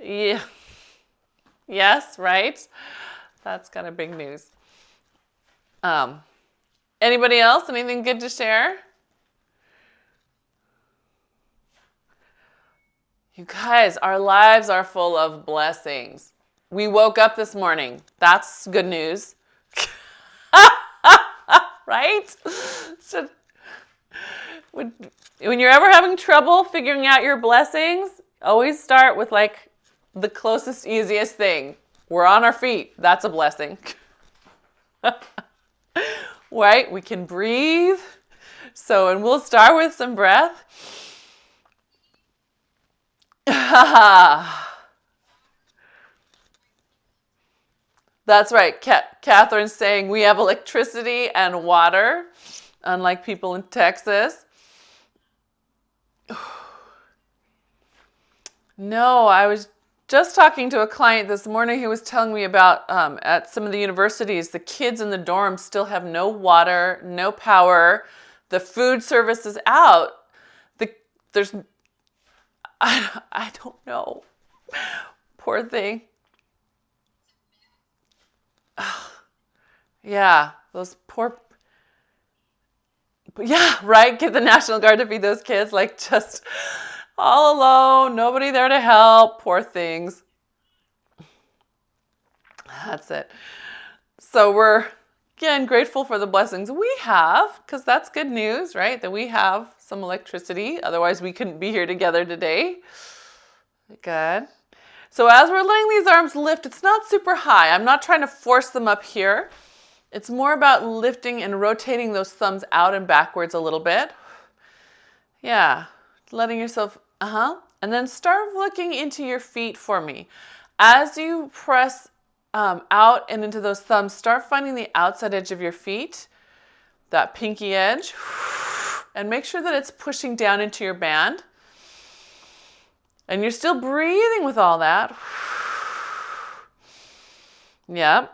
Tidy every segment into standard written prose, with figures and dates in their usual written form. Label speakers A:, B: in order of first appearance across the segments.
A: Yeah. Yes, right? That's kind of big news. Um, Anybody else? Anything good to share? You guys, our lives are full of blessings. We woke up this morning. That's good news. Right? So, when you're ever having trouble figuring out your blessings, always start with like the closest, easiest thing. We're on our feet. That's a blessing. Right? We can breathe. So, and we'll start with some breath. That's right. Catherine's saying we have electricity and water, unlike people in Texas. No, I was just talking to a client this morning who was telling me about at some of the universities, the kids in the dorms still have no water, no power. The food service is out. There's, I don't know. Poor thing. Yeah, those poor. Yeah, right. Get the National Guard to feed those kids, like just all alone, nobody there to help. Poor things. That's it. So we're again grateful for the blessings we have, because that's good news, right? That we have some electricity. Otherwise, we couldn't be here together today. Good. So as we're letting these arms lift, it's not super high. I'm not trying to force them up here. It's more about lifting and rotating those thumbs out and backwards a little bit. Yeah, letting yourself, And then start looking into your feet for me. As you press out and into those thumbs, start finding the outside edge of your feet, that pinky edge, and make sure that it's pushing down into your band. And you're still breathing with all that. Yep.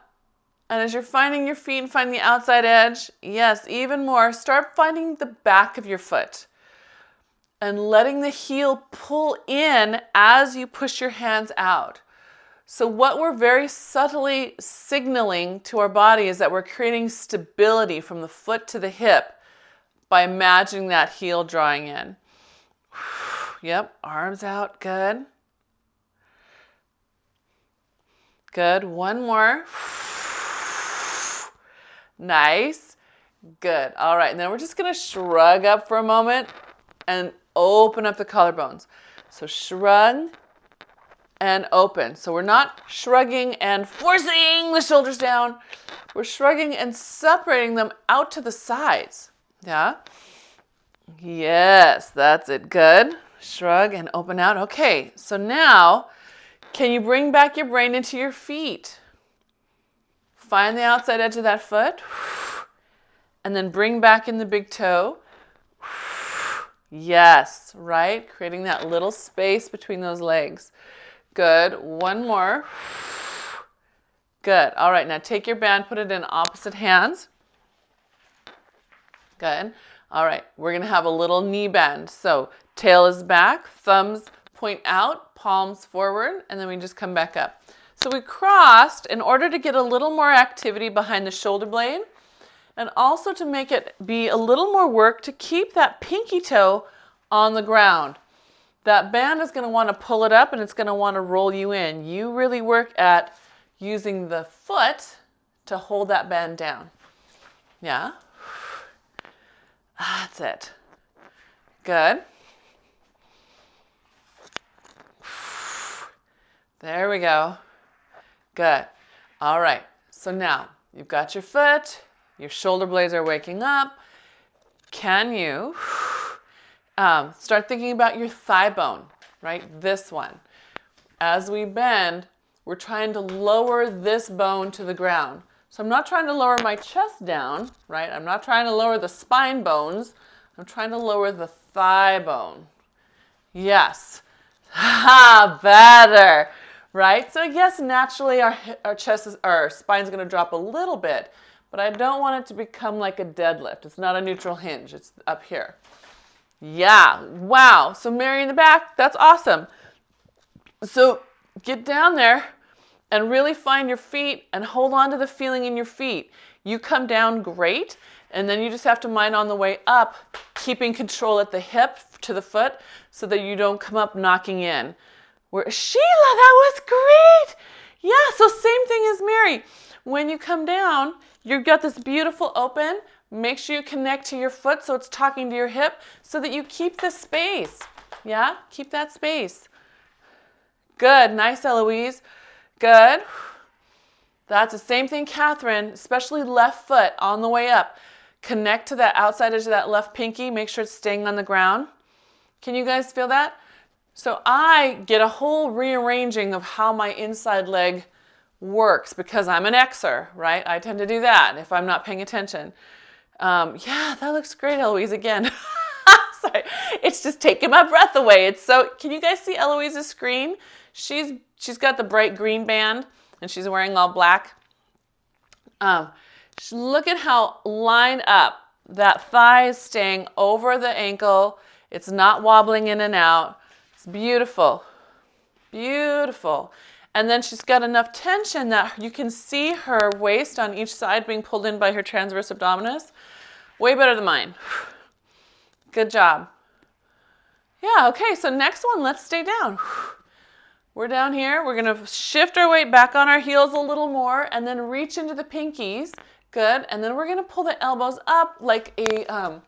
A: And as you're finding your feet and finding the outside edge, yes, even more, start finding the back of your foot and letting the heel pull in as you push your hands out. So what we're very subtly signaling to our body is that we're creating stability from the foot to the hip by imagining that heel drawing in. Yep, arms out, good. Good, one more. Nice. Good. All right. And then we're just going to shrug up for a moment and open up the collarbones. So shrug and open. So we're not shrugging and forcing the shoulders down. We're shrugging and separating them out to the sides. Yeah. Yes, that's it. Good. Shrug and open out. Okay. So now, can you bring back your brain into your feet? Find the outside edge of that foot, and then bring back in the big toe. Yes, right? Creating that little space between those legs. Good. One more. Good. All right, now take your band, put it in opposite hands. Good. All right, we're going to have a little knee bend. So tail is back, thumbs point out, palms forward, and then we just come back up. So we crossed in order to get a little more activity behind the shoulder blade, and also to make it be a little more work to keep that pinky toe on the ground. That band is going to want to pull it up and it's going to want to roll you in. You really work at using the foot to hold that band down. Yeah? That's it. Good. There we go. Good. All right. So now you've got your foot, your shoulder blades are waking up. Can you start thinking about your thigh bone, right? This one. As we bend, we're trying to lower this bone to the ground. So I'm not trying to lower my chest down, right? I'm not trying to lower the spine bones. I'm trying to lower the thigh bone. Yes. Ha, better. Right? So yes, naturally our spine's going to drop a little bit, but I don't want it to become like a deadlift. It's not a neutral hinge. It's up here. Yeah. Wow. So Mary in the back, that's awesome. So get down there and really find your feet and hold on to the feeling in your feet. You come down great, and then you just have to mind on the way up, keeping control at the hip to the foot so that you don't come up knocking in. Sheila, that was great. Yeah, so same thing as Mary. When you come down, you've got this beautiful open. Make sure you connect to your foot so it's talking to your hip so that you keep the space. Yeah, keep that space. Good, nice, Eloise. Good. That's the same thing, Catherine, especially left foot on the way up. Connect to that outside edge of that left pinky. Make sure it's staying on the ground. Can you guys feel that? So I get a whole rearranging of how my inside leg works because I'm an Xer, right? I tend to do that if I'm not paying attention. Yeah, that looks great, Eloise, again. Sorry, it's just taking my breath away. It's so, can you guys see Eloise's screen? She's got the bright green band and she's wearing all black. Look at how lined up that thigh is staying over the ankle. It's not wobbling in and out. It's beautiful, beautiful. And then she's got enough tension that you can see her waist on each side being pulled in by her transverse abdominis. Way better than mine. Good job. Yeah, okay, so next one, let's stay down. We're down here. We're going to shift our weight back on our heels a little more and then reach into the pinkies. Good. And then we're going to pull the elbows up like a,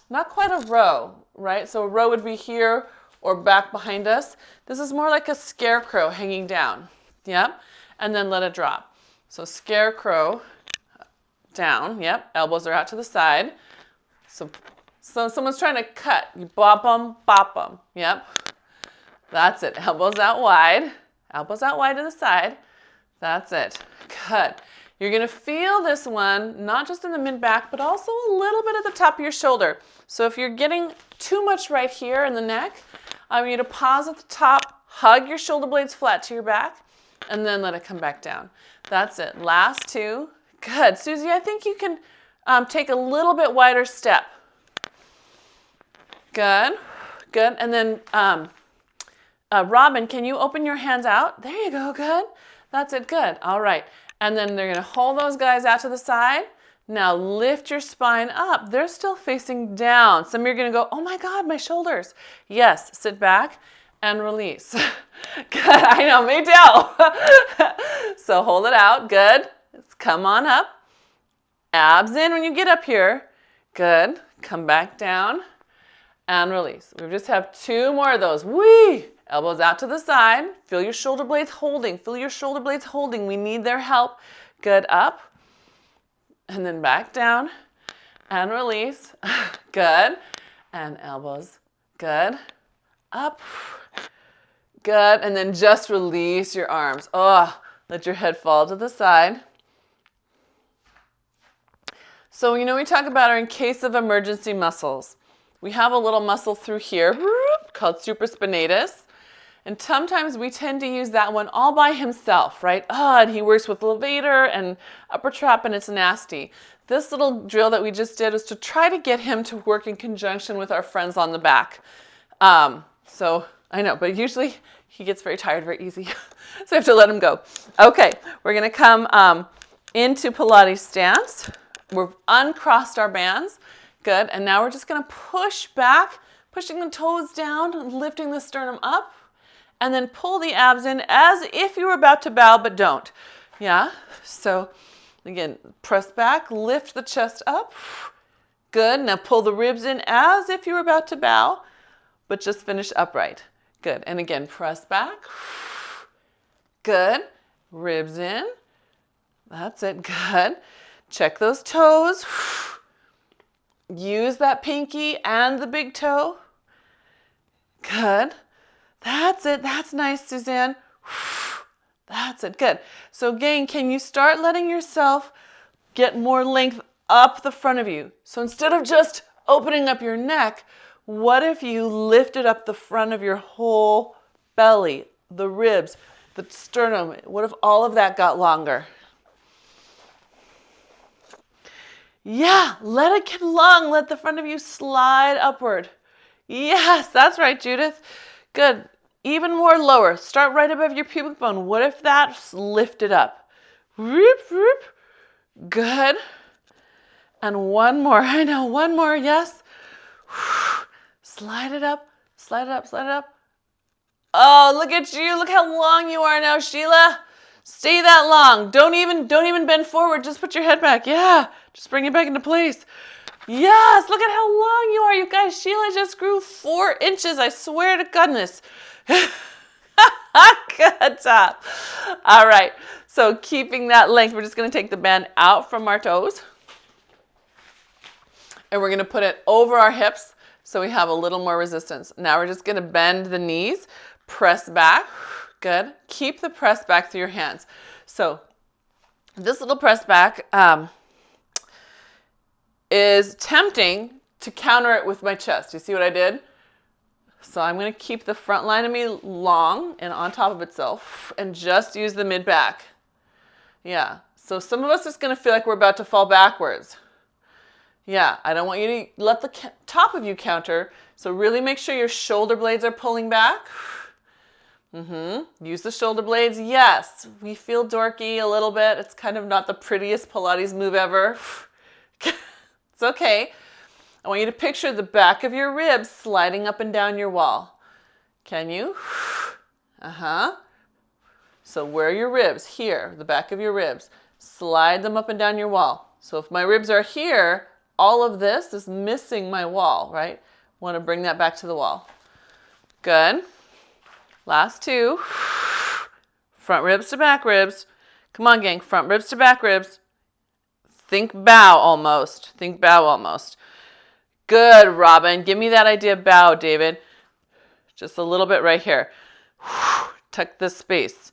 A: not quite a row, right? So a row would be here or back behind us. This is more like a scarecrow hanging down. Yep. And then let it drop. So scarecrow down. Yep. Elbows are out to the side. So someone's trying to cut. You bop them. Yep. That's it. Elbows out wide. Elbows out wide to the side. That's it. Good. You're going to feel this one, not just in the mid-back, but also a little bit at the top of your shoulder. So if you're getting too much right here in the neck, I want you to pause at the top, hug your shoulder blades flat to your back, and then let it come back down. That's it. Last two. Good. Susie, I think you can take a little bit wider step. Good. Good. And then Robin, can you open your hands out? There you go. Good. That's it. Good. All right. And then they're going to hold those guys out to the side. Now lift your spine up. They're still facing down. Some of you are going to go, oh my God, my shoulders. Yes. Sit back and release. Good. I know, me too. So hold it out. Good. Come on up. Abs in when you get up here. Good. Come back down and release. We just have two more of those. Whee! Elbows out to the side. Feel your shoulder blades holding. Feel your shoulder blades holding. We need their help. Good. Up. And then back down. And release. Good. And elbows. Good. Up. Good. And then just release your arms. Oh, let your head fall to the side. So, we talk about our in case of emergency muscles. We have a little muscle through here called supraspinatus. And sometimes we tend to use that one all by himself, right? And he works with levator and upper trap and it's nasty. This little drill that we just did is to try to get him to work in conjunction with our friends on the back. So I know, but usually he gets very tired very easy. So I have to let him go. Okay, we're gonna come into Pilates stance. We've uncrossed our bands. Good, and now we're just gonna push back, pushing the toes down, lifting the sternum up. And then pull the abs in as if you were about to bow, but don't. Yeah? So, again, press back, lift the chest up. Good. Now pull the ribs in as if you were about to bow, but just finish upright. Good. And again, press back. Good. Ribs in. That's it. Good. Check those toes. Use that pinky and the big toe. Good. That's it. That's nice, Suzanne. That's it. Good. So again, can you start letting yourself get more length up the front of you? So instead of just opening up your neck, what if you lifted up the front of your whole belly, the ribs, the sternum? What if all of that got longer? Yeah, let it get long. Let the front of you slide upward. Yes, that's right, Judith. Good. Even more lower. Start right above your pubic bone. What if that's lifted up? Whoop, whoop. Good. And one more. I know, one more. Yes. Slide it up, slide it up, slide it up. Oh, look at you. Look how long you are now, Sheila. Stay that long. Don't even bend forward. Just put your head back. Yeah. Just bring it back into place. Yes, look at how long you are, you guys. Sheila just grew 4 inches. I swear to goodness. Good job. All right. So keeping that length, we're just going to take the band out from our toes. And we're going to put it over our hips so we have a little more resistance. Now we're just going to bend the knees, press back. Good. Keep the press back through your hands. So this little press back is tempting to counter it with my chest. You see what I did? So I'm going to keep the front line of me long and on top of itself and just use the mid back. Yeah. So some of us is going to feel like we're about to fall backwards. Yeah, I don't want you to let the top of you counter. So really make sure your shoulder blades are pulling back. Use the shoulder blades. Yes, we feel dorky a little bit. It's kind of not the prettiest Pilates move ever. It's okay. I want you to picture the back of your ribs sliding up and down your wall. Can you? So where are your ribs? Here, the back of your ribs. Slide them up and down your wall. So if my ribs are here, all of this is missing my wall, right? Want to bring that back to the wall. Good. Last 2. Front ribs to back ribs. Come on, gang. Front ribs to back ribs. Think bow almost. Think bow almost. Good, Robin. Give me that idea bow, David. Just a little bit right here. Tuck this space.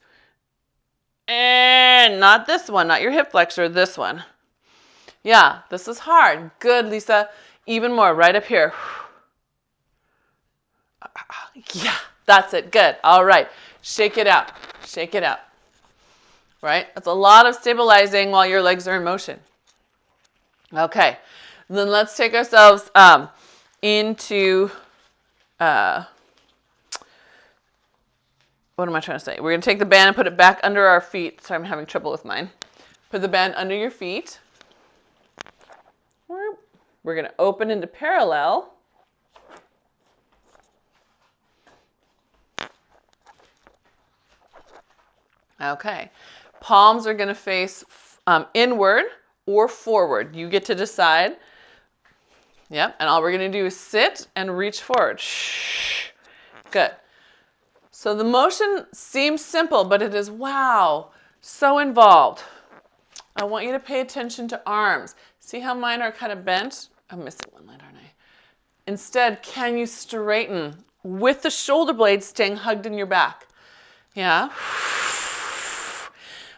A: And not this one, not your hip flexor, this one. Yeah, this is hard. Good, Lisa. Even more, right up here. Yeah, that's it. Good. All right. Shake it out. Shake it out. Right? That's a lot of stabilizing while your legs are in motion. Okay. Then let's take ourselves into, what am I trying to say? We're going to take the band and put it back under our feet. Sorry, I'm having trouble with mine. Put the band under your feet. We're going to open into parallel. Okay. Palms are going to face inward or forward. You get to decide. Yep. And all we're going to do is sit and reach forward. Shh. Good. So the motion seems simple, but it is, wow, so involved. I want you to pay attention to arms. See how mine are kind of bent? I'm missing one leg, aren't I? Instead, can you straighten with the shoulder blades staying hugged in your back? Yeah.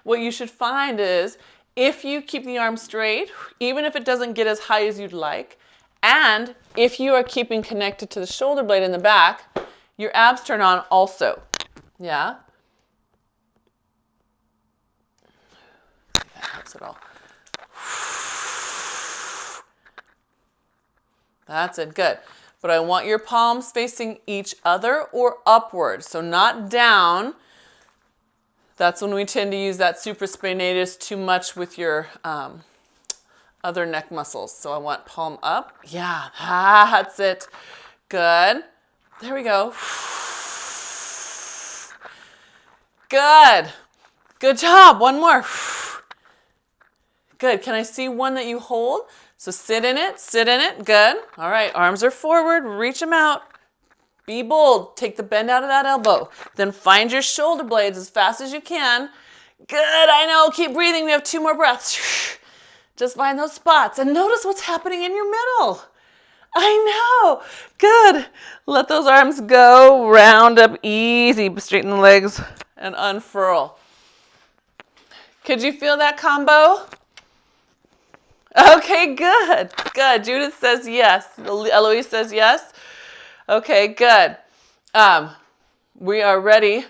A: What you should find is if you keep the arm straight, even if it doesn't get as high as you'd like, and if you are keeping connected to the shoulder blade in the back, your abs turn on also. Yeah. See if that helps at all. That's it. Good. But I want your palms facing each other or upward, so not down. That's when we tend to use that supraspinatus too much with your other neck muscles. So I want palm up. Yeah, that's it. Good. There we go. Good. Good job. One more. Good. Can I see one that you hold? So sit in it. Sit in it. Good. All right. Arms are forward. Reach them out. Be bold. Take the bend out of that elbow. Then find your shoulder blades as fast as you can. Good. I know. Keep breathing. We have 2 more breaths. Just find those spots and notice what's happening in your middle. I know. Good. Let those arms go. Round up easy. Straighten the legs and unfurl. Could you feel that combo? Okay, good. Good. Judith says yes. Eloise says yes. Okay, good. We are ready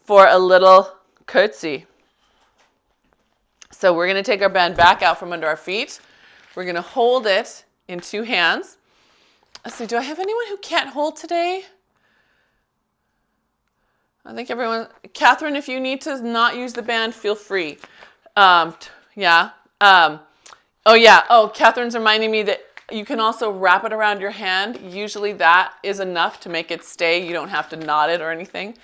A: for a little curtsy. So we're going to take our band back out from under our feet. We're going to hold it in 2 hands. Let's see, do I have anyone who can't hold today? I think everyone, Catherine, if you need to not use the band, feel free. Yeah. Oh yeah. Oh, Catherine's reminding me that you can also wrap it around your hand. Usually that is enough to make it stay. You don't have to knot it or anything.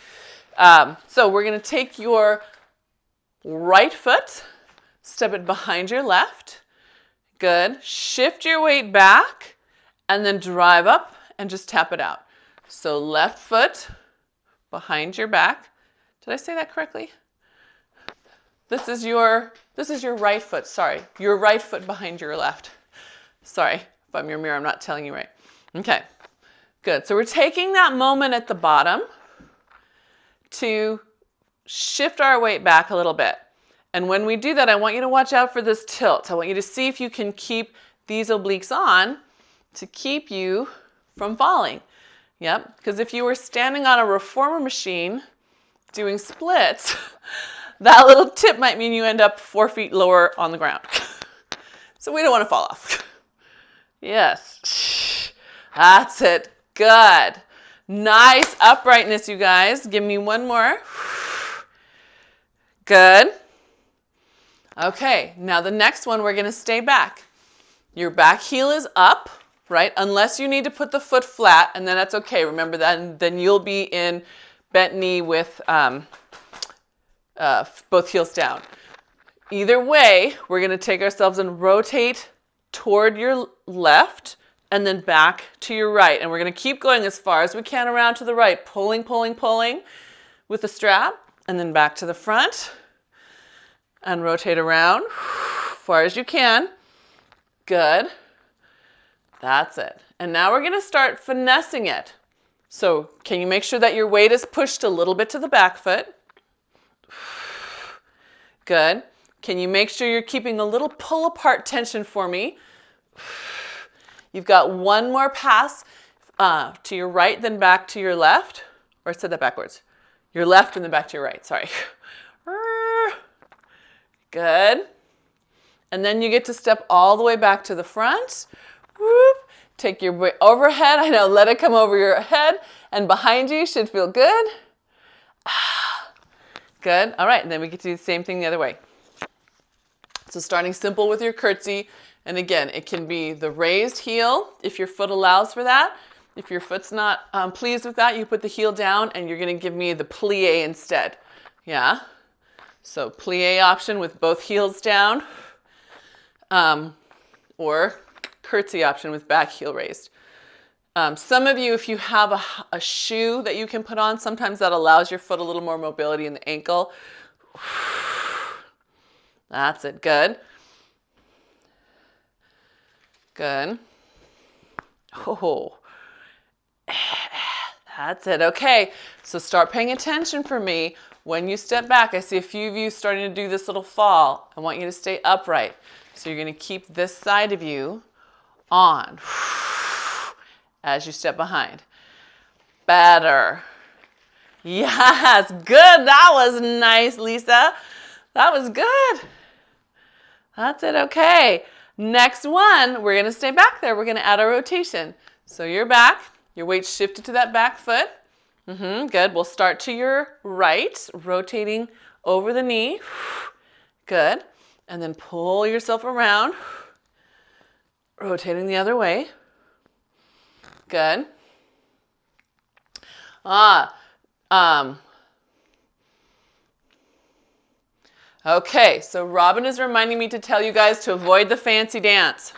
A: So we're going to take your right foot, step it behind your left. Good. Shift your weight back and then drive up and just tap it out. So left foot behind your back. Did I say that correctly? This is your right foot. Sorry. Your right foot behind your left. Sorry. If I'm your mirror, I'm not telling you right. Okay. Good. So we're taking that moment at the bottom to shift our weight back a little bit. And when we do that, I want you to watch out for this tilt. I want you to see if you can keep these obliques on to keep you from falling. Yep, because if you were standing on a reformer machine doing splits, that little tip might mean you end up 4 feet lower on the ground. So we don't want to fall off. Yes, that's it. Good. Nice uprightness, you guys. Give me one more. Good. Okay, now the next one, we're going to stay back. Your back heel is up, right? Unless you need to put the foot flat, and then that's okay. Remember that, then you'll be in bent knee with both heels down. Either way, we're going to take ourselves and rotate toward your left and then back to your right. And we're going to keep going as far as we can around to the right, pulling, pulling, pulling with the strap, and then back to the front. And rotate around as far as you can. Good. That's it. And now we're going to start finessing it. So can you make sure that your weight is pushed a little bit to the back foot? Good. Can you make sure you're keeping a little pull apart tension for me? You've got one more pass to your right, then back to your left. Or I said that backwards. Your left and then back to your right. Sorry. Good. And then you get to step all the way back to the front. Whoop. Take your weight overhead. I know, let it come over your head and behind you. Should feel good. Good. All right, and then we get to do the same thing the other way. So starting simple with your curtsy. And again, it can be the raised heel if your foot allows for that. If your foot's not pleased with that, you put the heel down and you're going to give me the plie instead. Yeah. So plie option with both heels down, or curtsy option with back heel raised. Some of you, if you have a shoe that you can put on, sometimes that allows your foot a little more mobility in the ankle. That's it. Good. Good. Oh, that's it. Okay, so start paying attention for me. When you step back, I see a few of you starting to do this little fall. I want you to stay upright. So you're going to keep this side of you on as you step behind. Better. Yes, good. That was nice, Lisa. That was good. That's it. Okay. Next one, we're going to stay back there. We're going to add a rotation. So you're back. Your weight shifted to that back foot. Good. We'll start to your right, rotating over the knee. Good. And then pull yourself around, rotating the other way. Good. Okay, so Robin is reminding me to tell you guys to avoid the fancy dance.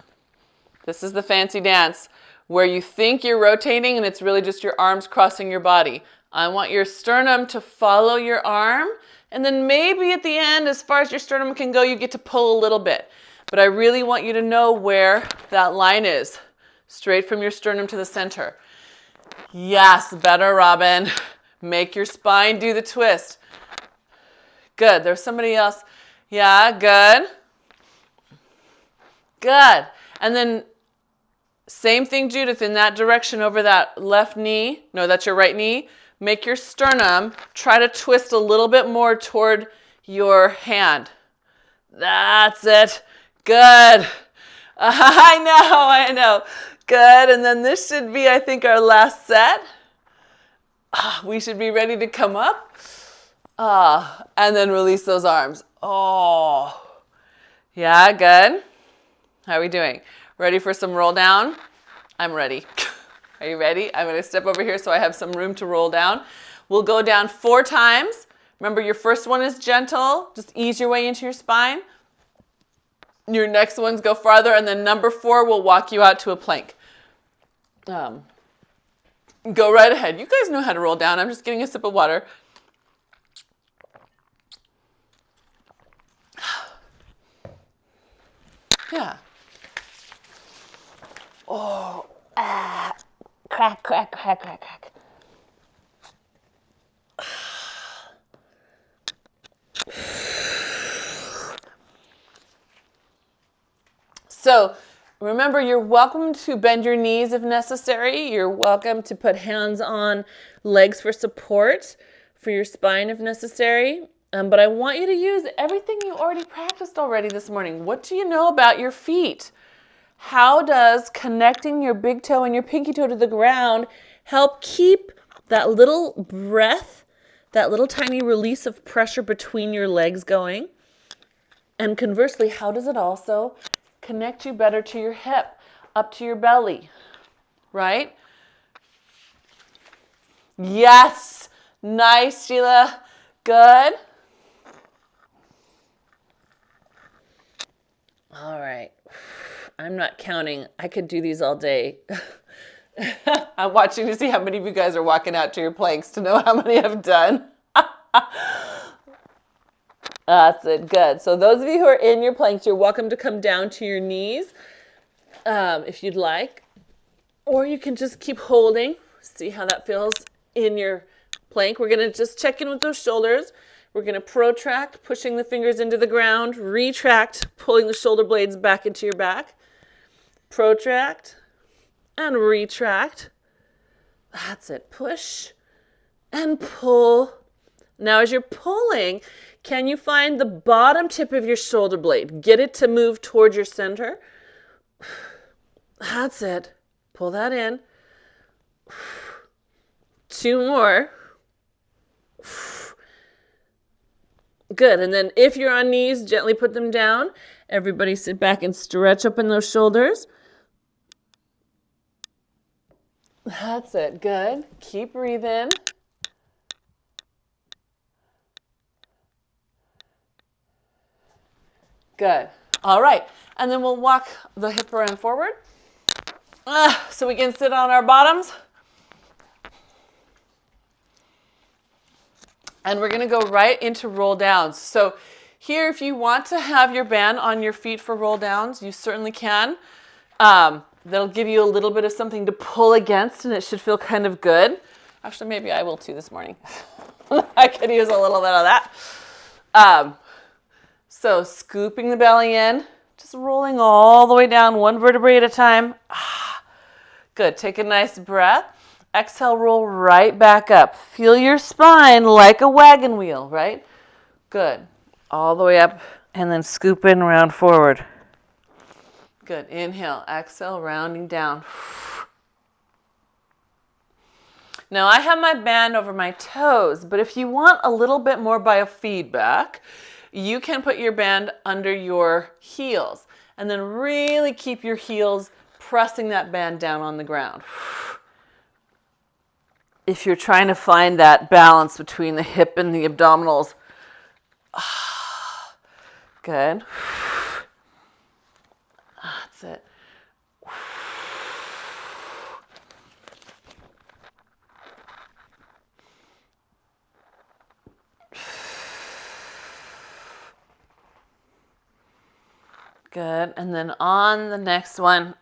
A: This is the fancy dance where you think you're rotating and it's really just your arms crossing your body. I want your sternum to follow your arm, and then maybe at the end, as far as your sternum can go, you get to pull a little bit. But I really want you to know where that line is, straight from your sternum to the center. Yes, better, Robin. Make your spine do the twist. Good. There's somebody else. Yeah, good. Good. And then same thing, Judith, in that direction over that left knee. No, that's your right knee. Make your sternum, try to twist a little bit more toward your hand. That's it. Good. I know. Good. And then this should be, I think, our last set. We should be ready to come up. And then release those arms. Oh, yeah, good. How are we doing? Ready for some roll down? I'm ready. Are you ready? I'm going to step over here so I have some room to roll down. We'll go down 4 times. Remember, your first one is gentle. Just ease your way into your spine. Your next ones go farther, and then number 4 will walk you out to a plank. Go right ahead. You guys know how to roll down. I'm just getting a sip of water. Yeah. Oh, crack, crack, crack, crack, crack. So remember, you're welcome to bend your knees if necessary. You're welcome to put hands on legs for support for your spine if necessary. But I want you to use everything you already practiced already this morning. What do you know about your feet? How does connecting your big toe and your pinky toe to the ground help keep that little breath, that little tiny release of pressure between your legs going? And conversely, how does it also connect you better to your hip, up to your belly, right? Yes. Nice, Sheila. Good. All right. I'm not counting. I could do these all day. I'm watching to see how many of you guys are walking out to your planks to know how many I've done. That's it. Good. So those of you who are in your planks, you're welcome to come down to your knees if you'd like. Or you can just keep holding. See how that feels in your plank. We're going to just check in with those shoulders. We're going to protract, pushing the fingers into the ground. Retract, pulling the shoulder blades back into your back. Protract and retract. That's it. Push and pull. Now as you're pulling, can you find the bottom tip of your shoulder blade? Get it to move towards your center. That's it. Pull that in. 2 more. Good. And then if you're on knees, gently put them down. Everybody sit back and stretch open those shoulders. That's it. Good. Keep breathing. Good. All right. And then we'll walk the hip around forward. So we can sit on our bottoms. And we're going to go right into roll downs. So here, if you want to have your band on your feet for roll downs, you certainly can. That'll give you a little bit of something to pull against, and it should feel kind of good. Actually, maybe I will too this morning. I could use a little bit of that. So scooping the belly in, just rolling all the way down, 1 vertebrae at a time. Good. Take a nice breath. Exhale, roll right back up. Feel your spine like a wagon wheel, right? Good. All the way up, and then scoop in, round forward. Good. Inhale, exhale, rounding down. Now I have my band over my toes, but if you want a little bit more biofeedback, you can put your band under your heels and then really keep your heels pressing that band down on the ground. If you're trying to find that balance between the hip and the abdominals. Good. That's it. Good. And then on the next one,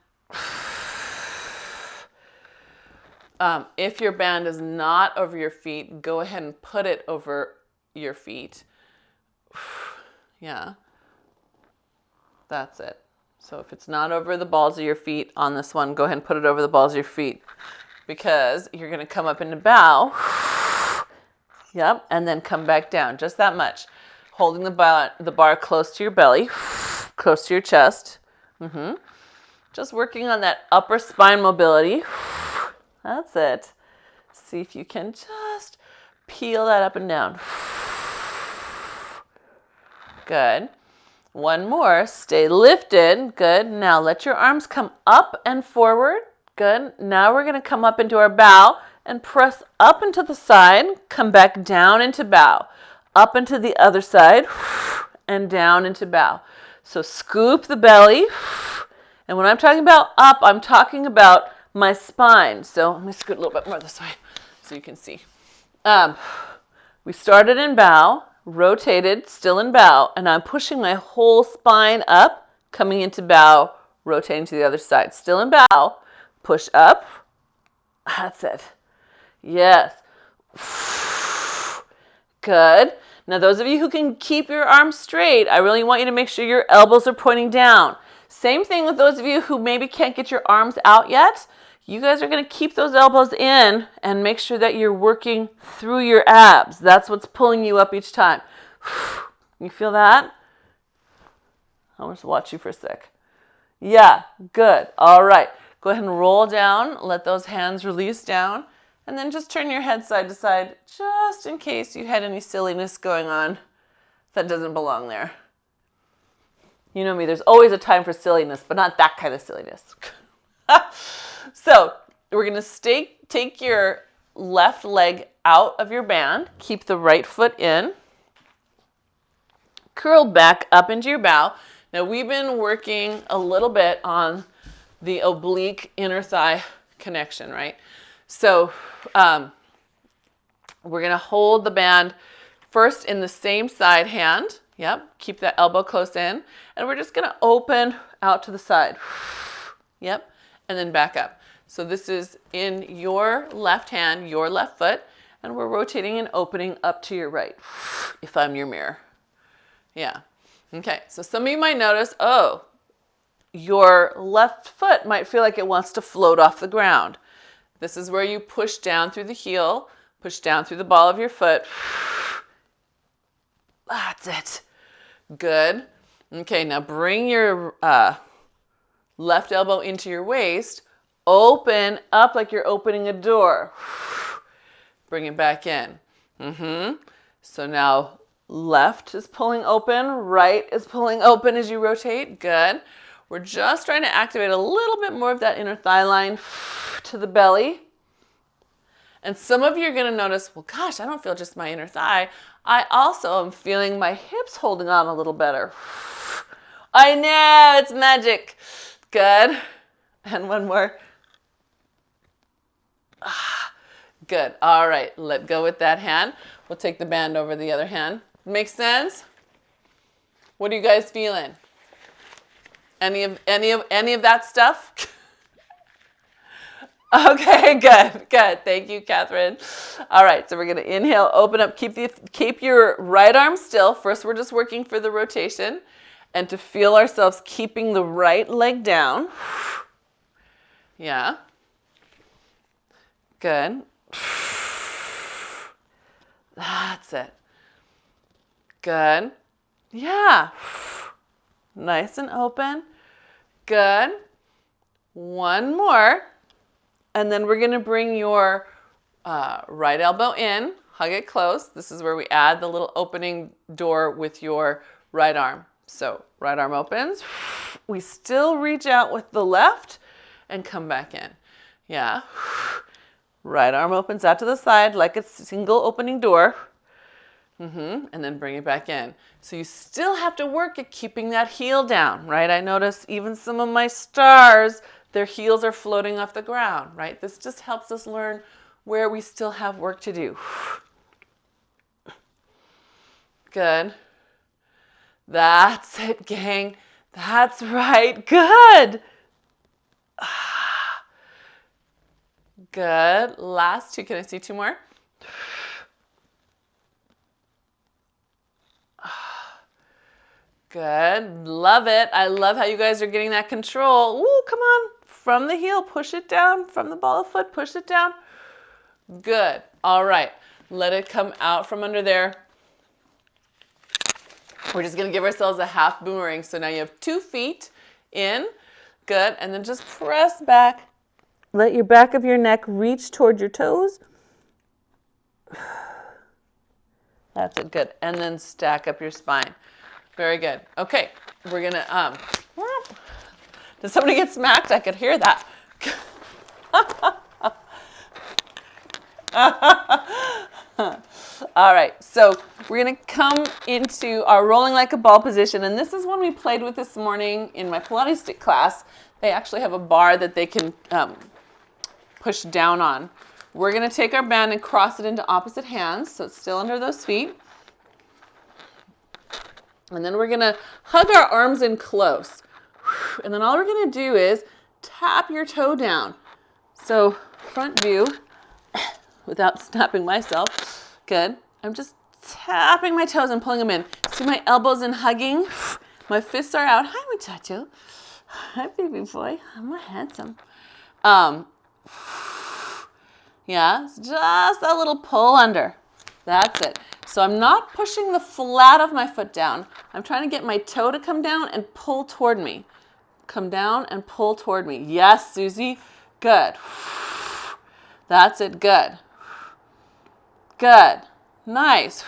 A: if your band is not over your feet, go ahead and put it over your feet. Yeah. That's it. So if it's not over the balls of your feet on this one, go ahead and put it over the balls of your feet, because you're going to come up into bow. Yep. And then come back down just that much. Holding the bar close to your belly, close to your chest. Just working on that upper spine mobility. That's it. See if you can just peel that up and down. Good. One more. Stay lifted. Good. Now let your arms come up and forward. Good. Now we're going to come up into our bow and press up into the side. Come back down into bow. Up into the other side and down into bow. So scoop the belly. And when I'm talking about up, I'm talking about my spine. So let me scoot a little bit more this way so you can see. We started in bow, rotated, still in bow, and I'm pushing my whole spine up, coming into bow, rotating to the other side. Still in bow, push up. That's it. Yes. Good. Now those of you who can keep your arms straight, I really want you to make sure your elbows are pointing down. Same thing with those of you who maybe can't get your arms out yet. You guys are going to keep those elbows in and make sure that you're working through your abs. That's what's pulling you up each time. You feel that? I'll just watch you for a sec. Yeah, good. All right. Go ahead and roll down. Let those hands release down. And then just turn your head side to side just in case you had any silliness going on that doesn't belong there. You know me, there's always a time for silliness, but not that kind of silliness. So we're going to take your left leg out of your band. Keep the right foot in. Curl back up into your bow. Now we've been working a little bit on the oblique inner thigh connection, right? So we're going to hold the band first in the same side hand. Yep, keep that elbow close in. And we're just going to open out to the side. Yep, and then back up. So this is in your left hand, your left foot, and we're rotating and opening up to your right, if I'm your mirror. Yeah. Okay, so some of you might notice, oh, your left foot might feel like it wants to float off the ground. This is where you push down through the heel, push down through the ball of your foot. That's it. Good. Okay, now bring your left elbow into your waist. Open up like you're opening a door. Bring it back in. So now left is pulling open, right is pulling open as you rotate. Good. We're just trying to activate a little bit more of that inner thigh line to the belly. And some of you are going to notice, well, gosh, I don't feel just my inner thigh. I also am feeling my hips holding on a little better. I know, it's magic. Good. And one more. Good. All right, let go with that hand. We'll take the band over the other hand. Make sense? What are you guys feeling? Any of that stuff? Okay, good. Thank you, Catherine. All right, so we're going to inhale, open up, keep your right arm still. First, we're just working for the rotation and to feel ourselves keeping the right leg down. Yeah. Good. That's it. Good. Yeah. Nice and open. Good. One more. And then we're going to bring your right elbow in, hug it close. This is where we add the little opening door with your right arm. So right arm opens. We still reach out with the left and come back in. Yeah. Right arm opens out to the side like it's a single opening door. And then bring it back in. So you still have to work at keeping that heel down, right? I notice even some of my stars, their heels are floating off the ground, right? This just helps us learn where we still have work to do. Good. That's it, gang. That's right. Good. Good. Last two. Can I see two more? Good. Love it. I love how you guys are getting that control. Ooh, come on. From the heel, push it down. From the ball of foot, push it down. Good. All right. Let it come out from under there. We're just going to give ourselves a half boomerang. So now you have 2 feet in. Good. And then just press back. Let your back of your neck reach toward your toes. That's it, good. And then stack up your spine. Very good. Okay, we're gonna, did somebody get smacked? I could hear that. All right, so we're gonna come into our rolling like a ball position, and this is one we played with this morning in my Pilates stick class. They actually have a bar that they can push down on. We're gonna take our band and cross it into opposite hands, so it's still under those feet. And then we're gonna hug our arms in close. And then all we're gonna do is tap your toe down. So front view, without snapping myself. Good. I'm just tapping my toes and pulling them in. See my elbows in hugging? My fists are out. Hi, muchacho. Hi, baby boy. I'm handsome. Yeah, it's just a little pull under. That's it. So I'm not pushing the flat of my foot down. I'm trying to get my toe to come down and pull toward me. Come down and pull toward me. Yes, Susie. Good. That's it. Good. Good. Nice.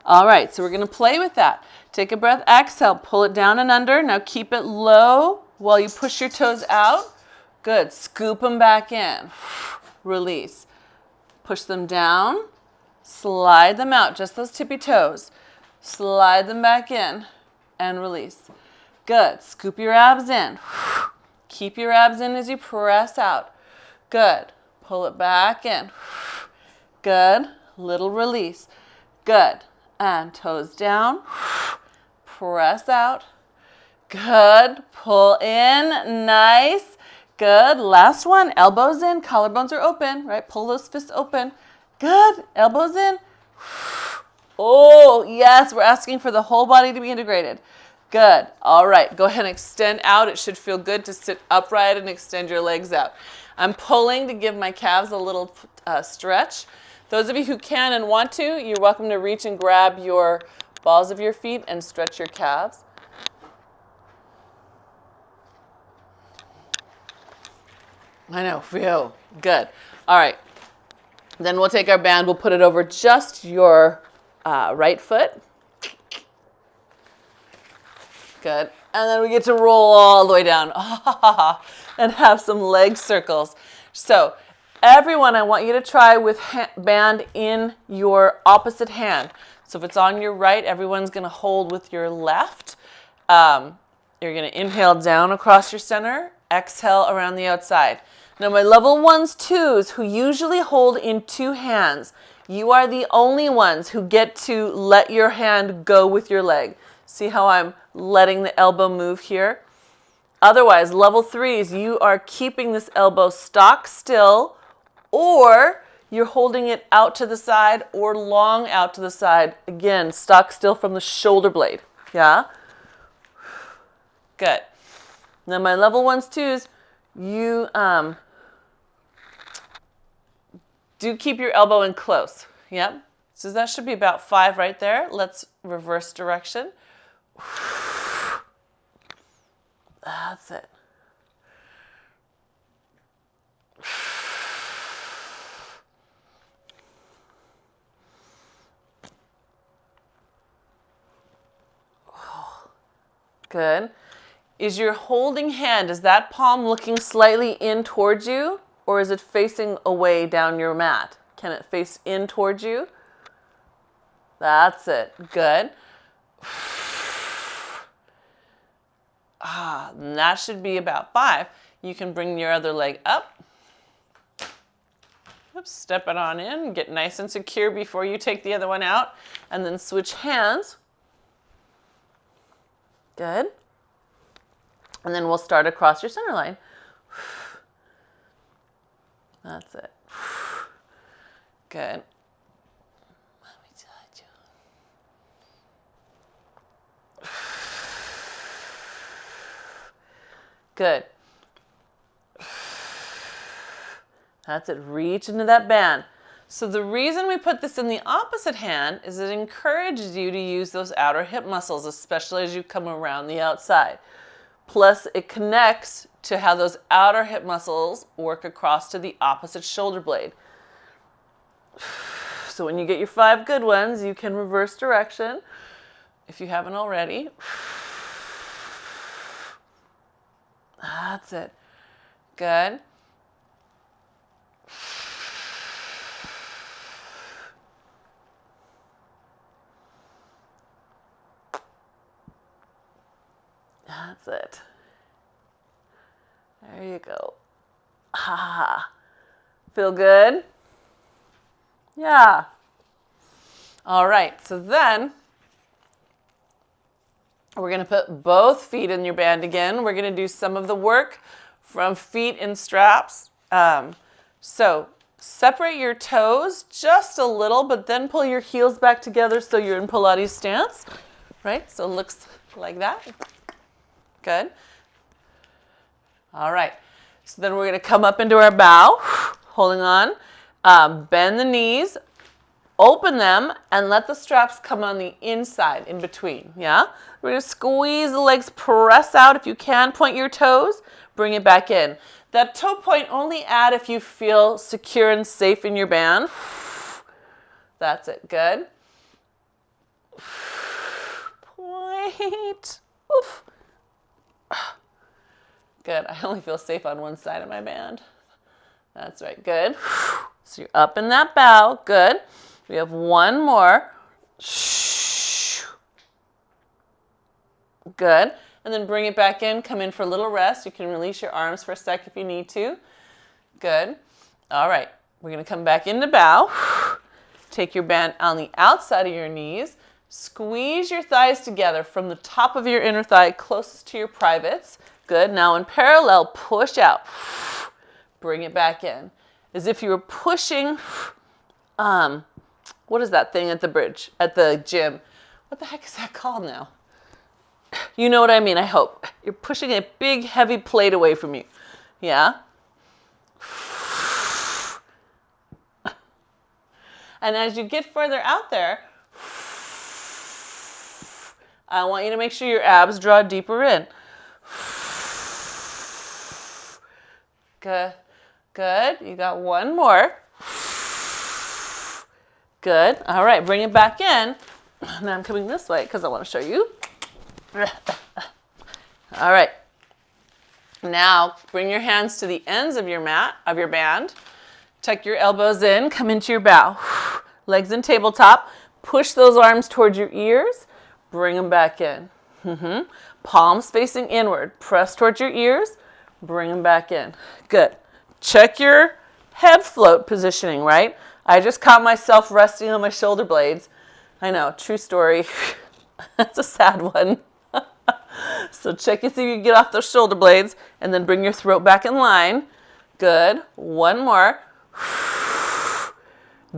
A: All right, so we're going to play with that. Take a breath. Exhale. Pull it down and under. Now keep it low while you push your toes out. Good. Scoop them back in. Release. Push them down. Slide them out. Just those tippy toes. Slide them back in and release. Good. Scoop your abs in. Keep your abs in as you press out. Good. Pull it back in. Good. Little release. Good. And toes down. Press out. Good. Pull in. Nice. Good. Last one. Elbows in. Collarbones are open. Right? Pull those fists open. Good. Elbows in. Oh, yes. We're asking for the whole body to be integrated. Good. All right. Go ahead and extend out. It should feel good to sit upright and extend your legs out. I'm pulling to give my calves a little stretch. Those of you who can and want to, you're welcome to reach and grab your balls of your feet and stretch your calves. I know. Phew. Good. All right. Then we'll take our band. We'll put it over just your right foot. Good. And then we get to roll all the way down and have some leg circles. So everyone, I want you to try with band in your opposite hand. So if it's on your right, everyone's going to hold with your left. You're going to inhale down across your center, exhale around the outside. Now my level 1s, 2s who usually hold in two hands, you are the only ones who get to let your hand go with your leg. See how I'm letting the elbow move here? Otherwise, level 3s, you are keeping this elbow stock still, or you're holding it out to the side or long out to the side. Again, stock still from the shoulder blade. Yeah? Good. Now my level 1s, 2s, you do keep your elbow in close. Yep. So that should be about 5 right there. Let's reverse direction. That's it. Good. Is your holding hand, is that palm looking slightly in towards you, or is it facing away down your mat? Can it face in towards you? That's it. Good. And that should be about 5. You can bring your other leg up. Oops, step it on in. Get nice and secure before you take the other one out. And then switch hands. Good. And then we'll start across your center line. That's it. Good. Good. That's it. Reach into that band. So the reason we put this in the opposite hand is it encourages you to use those outer hip muscles, especially as you come around the outside. Plus, it connects to how those outer hip muscles work across to the opposite shoulder blade. So when you get your 5 good ones, you can reverse direction if you haven't already. That's it. Good. That's it. There you go. Ha. Feel good? Yeah. All right, so then we're going to put both feet in your band again. We're going to do some of the work from feet in straps. So separate your toes just a little, but then pull your heels back together so you're in Pilates stance, right? So it looks like that. Good. All right. So then we're going to come up into our bow, holding on. Bend the knees, open them, and let the straps come on the inside, in between, yeah? We're going to squeeze the legs, press out if you can, point your toes, bring it back in. That toe point only add if you feel secure and safe in your band. That's it, good. Point. Oof. Good, I only feel safe on one side of my band. That's right, good. So you're up in that bow, good. We have one more. Good. And then bring it back in, come in for a little rest. You can release your arms for a sec if you need to. Good. All right, we're gonna come back into bow. Take your band on the outside of your knees. Squeeze your thighs together from the top of your inner thigh closest to your privates. Good, now in parallel, push out. Bring it back in. As if you were pushing, what is that thing at the bridge, at the gym? What the heck is that called now? You know what I mean, I hope. You're pushing a big, heavy plate away from you. Yeah? And as you get further out there, I want you to make sure your abs draw deeper in. Good. Good. You got one more. Good. All right, bring it back in. Now I'm coming this way because I want to show you. All right. Now bring your hands to the ends of your mat, of your band. Tuck your elbows in, come into your bow. Legs in tabletop. Push those arms towards your ears. Bring them back in. Palms facing inward. Press towards your ears. Bring them back in. Good. Check your head float positioning, right? I just caught myself resting on my shoulder blades. I know, true story. That's a sad one. So check and see if you can get off those shoulder blades and then bring your throat back in line. Good. One more.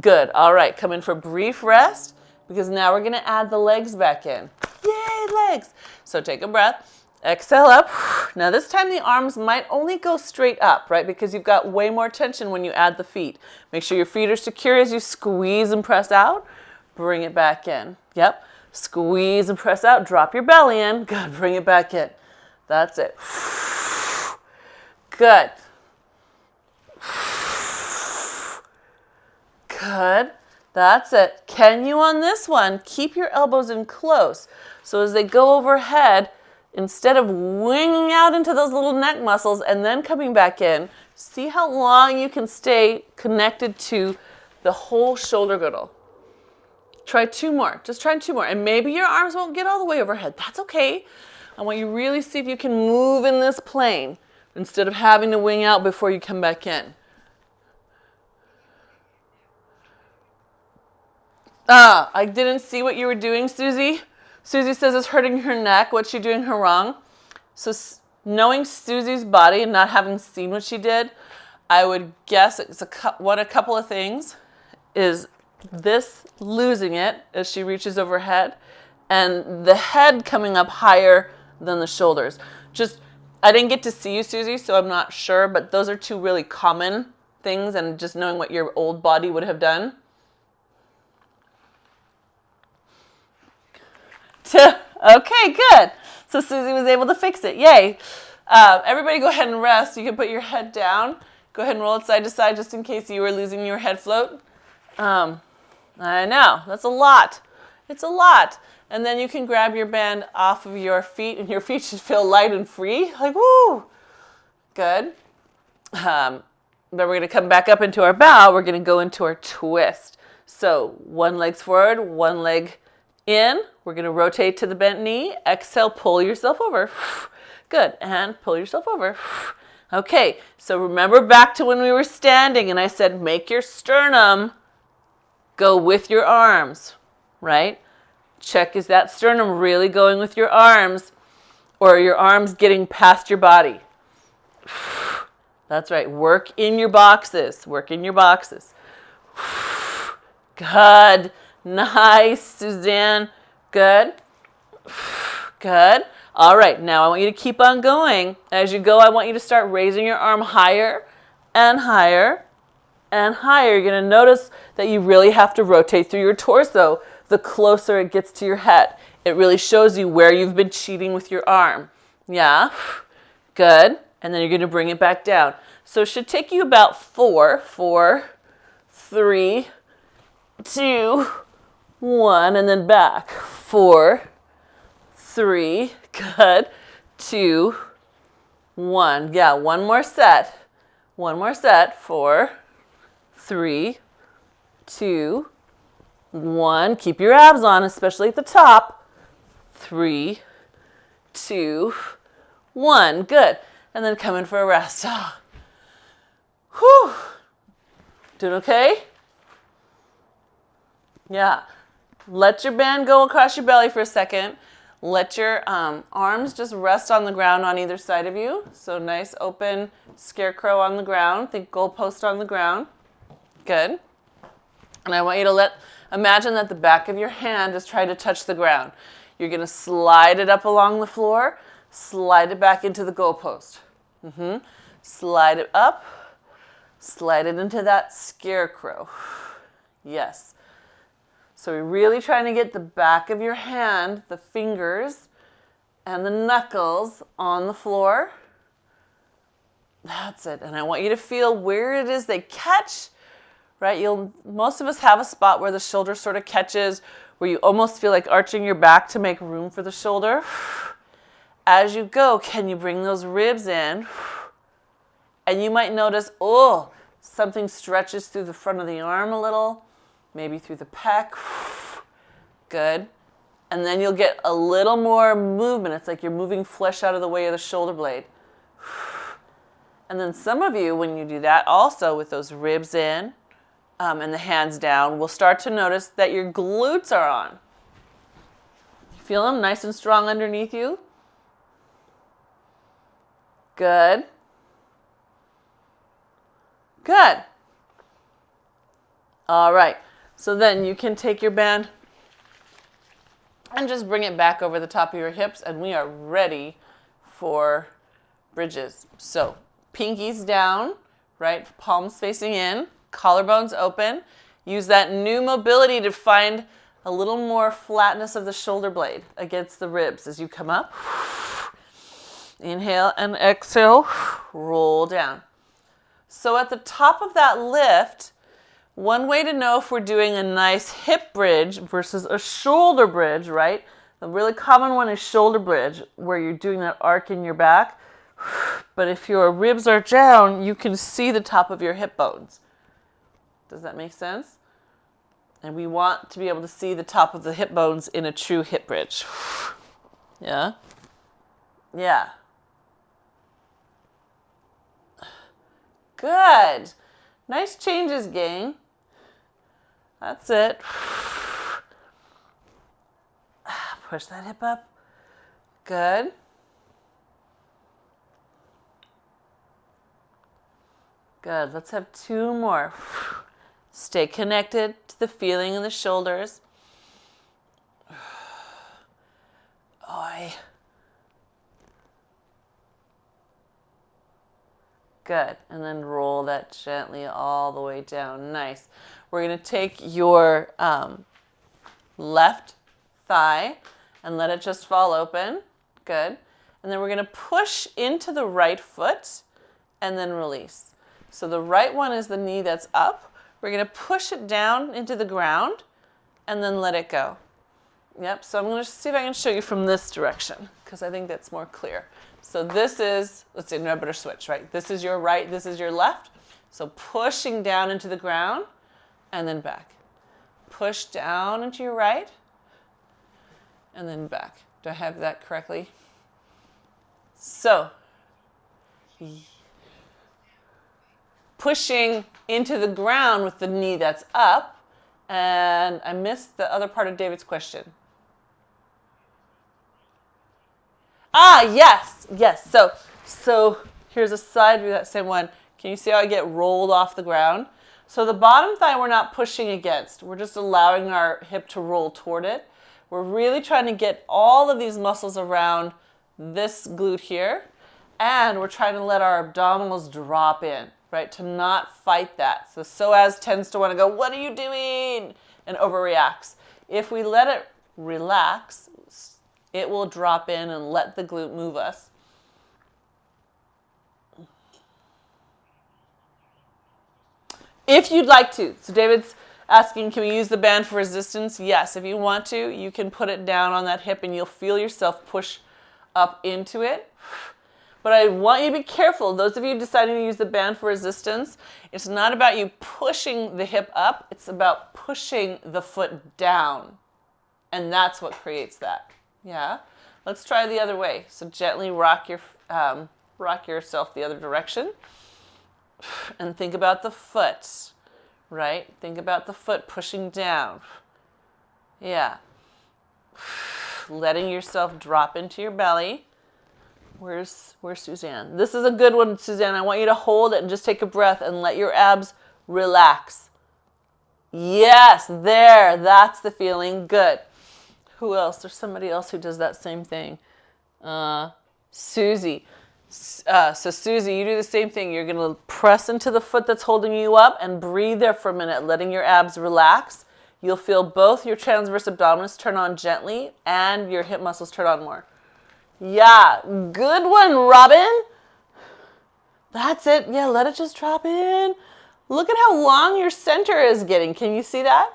A: Good. All right, come in for a brief rest because now we're going to add the legs back in. Yay, legs. So take a breath. Exhale up. Now this time the arms might only go straight up, right? Because you've got way more tension when you add the feet. Make sure your feet are secure as you squeeze and press out. Bring it back in. Yep. Squeeze and press out. Drop your belly in. Good. Bring it back in. That's it. Good. Good. That's it. Can you on this one keep your elbows in close? So as they go overhead, instead of winging out into those little neck muscles and then coming back in, see how long you can stay connected to the whole shoulder girdle. Try 2 more. Just try 2 more. And maybe your arms won't get all the way overhead. That's okay. I want you to really see if you can move in this plane instead of having to wing out before you come back in. I didn't see what you were doing, Susie. Susie says it's hurting her neck. What's she doing her wrong? So knowing Susie's body and not having seen what she did, I would guess it's a couple of things is this losing it as she reaches overhead and the head coming up higher than the shoulders. I didn't get to see you, Susie, so I'm not sure, but those are 2 really common things and just knowing what your old body would have done. Okay, good. So Susie was able to fix it. Yay. Everybody go ahead and rest. You can put your head down. Go ahead and roll it side to side just in case you were losing your head float. I know, that's a lot. It's a lot. And then you can grab your band off of your feet, and your feet should feel light and free. Like, woo! Good. Then we're going to come back up into our bow. We're going to go into our twist. So one leg's forward, one leg in. We're going to rotate to the bent knee. Exhale, pull yourself over. Good. And pull yourself over. Okay, so remember back to when we were standing and I said make your sternum go with your arms, right? Check, is that sternum really going with your arms, or are your arms getting past your body? That's right. Work in your boxes. Work in your boxes. Good. Nice, Suzanne. Good. Good. All right. Now I want you to keep on going. As you go, I want you to start raising your arm higher and higher and higher. You're going to notice that you really have to rotate through your torso the closer it gets to your head. It really shows you where you've been cheating with your arm. Yeah. Good. And then you're going to bring it back down. So it should take you about 4, 3, 2, 1, and then back. 4, 3, good, 2, 1. Yeah, one more set. One more set. 4, 3, 2, 1. Keep your abs on, especially at the top. 3, 2, 1. Good. And then come in for a rest. Whew. Doing okay? Yeah. Let your band go across your belly for a second. Let your arms just rest on the ground on either side of you. So nice open scarecrow on the ground. Think goalpost on the ground. Good. And I want you to imagine that the back of your hand is trying to touch the ground. You're going to slide it up along the floor. Slide it back into the goalpost. Slide it up. Slide it into that scarecrow. Yes. So we're really trying to get the back of your hand, the fingers, and the knuckles on the floor. That's it. And I want you to feel where it is they catch, right? Most of us have a spot where the shoulder sort of catches, where you almost feel like arching your back to make room for the shoulder. As you go, can you bring those ribs in? And you might notice, something stretches through the front of the arm a little, maybe through the pec. Good. And then you'll get a little more movement. It's like you're moving flesh out of the way of the shoulder blade. And then some of you, when you do that, also with those ribs in and the hands down, will start to notice that your glutes are on. Feel them nice and strong underneath you? Good. Good. All right. So then you can take your band and just bring it back over the top of your hips, and we are ready for bridges. So pinkies down, right? Palms facing in, collarbones open. Use that new mobility to find a little more flatness of the shoulder blade against the ribs as you come up. Inhale and exhale, roll down. So at the top of that lift, one way to know if we're doing a nice hip bridge versus a shoulder bridge, right? The really common one is shoulder bridge, where you're doing that arc in your back. But if your ribs are down, you can see the top of your hip bones. Does that make sense? And we want to be able to see the top of the hip bones in a true hip bridge. Yeah? Yeah. Good. Nice changes, gang. That's it. Push that hip up. Good. Good. Let's have 2 more. Stay connected to the feeling in the shoulders. Oi. Good. And then roll that gently all the way down. Nice. We're going to take your left thigh and let it just fall open. Good. And then we're going to push into the right foot and then release. So the right one is the knee that's up. We're going to push it down into the ground and then let it go. Yep, so I'm going to see if I can show you from this direction because I think that's more clear. So this is, let's see, no, I better switch, right? This is your right, this is your left. So pushing down into the ground and then back. Push down into your right and then back. Do I have that correctly? So, pushing into the ground with the knee that's up. And I missed the other part of David's question. Ah, yes, yes. So here's a side view of that same one. Can you see how I get rolled off the ground? So the bottom thigh we're not pushing against. We're just allowing our hip to roll toward it. We're really trying to get all of these muscles around this glute here. And we're trying to let our abdominals drop in, right? To not fight that. So psoas tends to want to go, what are you doing? And overreacts. If we let it relax, it will drop in and let the glute move us. If you'd like to. So David's asking, can we use the band for resistance? Yes, if you want to, you can put it down on that hip and you'll feel yourself push up into it. But I want you to be careful. Those of you deciding to use the band for resistance, it's not about you pushing the hip up. It's about pushing the foot down. And that's what creates that. Yeah? Let's try the other way. So gently rock yourself the other direction. And think about the foot, right? Think about the foot pushing down. Yeah. Letting yourself drop into your belly. Where's Suzanne? This is a good one, Suzanne. I want you to hold it and just take a breath and let your abs relax. Yes, there. That's the feeling. Good. Who else? There's somebody else who does that same thing. Susie. So Susie, you do the same thing. You're going to press into the foot that's holding you up and breathe there for a minute, letting your abs relax. You'll feel both your transverse abdominis turn on gently and your hip muscles turn on more. Yeah, good one, Robin. That's it. Yeah, let it just drop in. Look at how long your center is getting. Can you see that?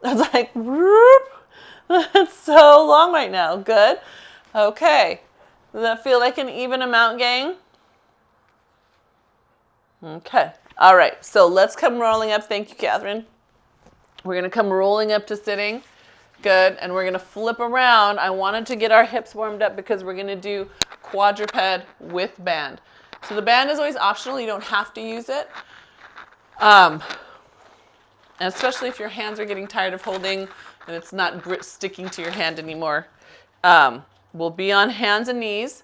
A: That's like, whoop. That's so long right now. Good. Okay. Does that feel like an even amount, gang? Okay. All right. So let's come rolling up. Thank you, Catherine. We're going to come rolling up to sitting. Good. And we're going to flip around. I wanted to get our hips warmed up because we're going to do quadruped with band. So the band is always optional. You don't have to use it. And especially if your hands are getting tired of holding and it's not sticking to your hand anymore. We'll be on hands and knees.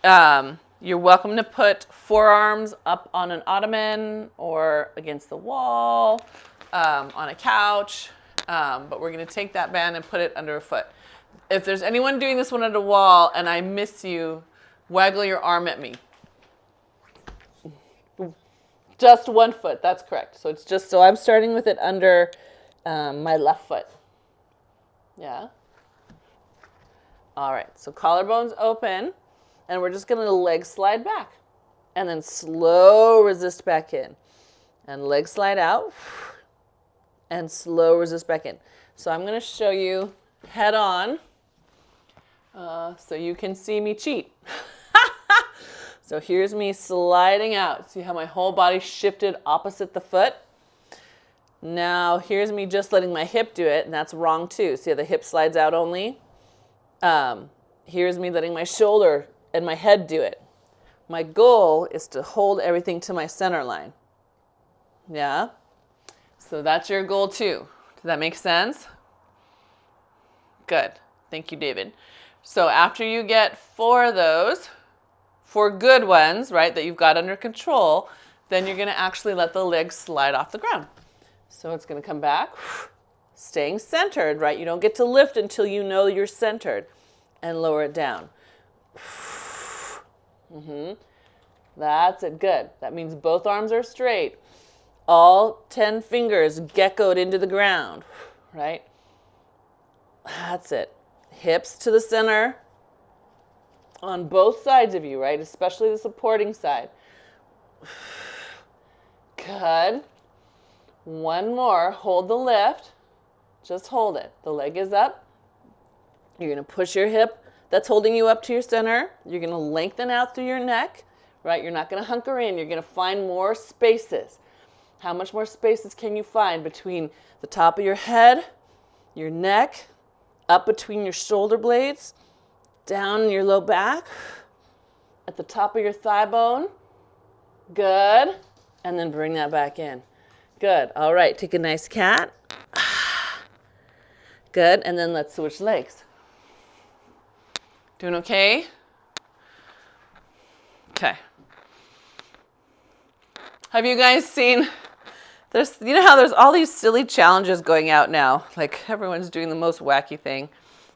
A: You're welcome to put forearms up on an ottoman or against the wall, on a couch. But we're going to take that band and put it under a foot. If there's anyone doing this one at a wall and I miss you, waggle your arm at me. Just one foot, that's correct. So it's just, so I'm starting with it under my left foot. Yeah. All right, so collarbones open, and we're just going to leg slide back. And then slow resist back in. And leg slide out, and slow resist back in. So I'm going to show you head on, so you can see me cheat. So here's me sliding out. See how my whole body shifted opposite the foot? Now here's me just letting my hip do it, and that's wrong too. See how the hip slides out only? Here's me letting my shoulder and my head do it. My goal is to hold everything to my center line. Yeah? So that's your goal too. Does that make sense? Good. Thank you, David. So after you get 4 of those, 4 good ones, right, that you've got under control, then you're going to actually let the legs slide off the ground. So it's going to come back, staying centered, right? You don't get to lift until you know you're centered, and lower it down. That's it. Good. That means both arms are straight. All 10 fingers geckoed into the ground, right? That's it. Hips to the center on both sides of you, right? Especially the supporting side. Good. One more. Hold the lift. Just hold it. The leg is up. You're going to push your hip that's holding you up to your center. You're going to lengthen out through your neck, right? You're not going to hunker in. You're going to find more spaces. How much more spaces can you find between the top of your head, your neck, up between your shoulder blades, down in your low back, at the top of your thigh bone? Good. And then bring that back in. Good. All right, take a nice cat. Good. And then let's switch legs. Doing okay? Okay. Have you guys seen, you know how there's all these silly challenges going out now? Like everyone's doing the most wacky thing.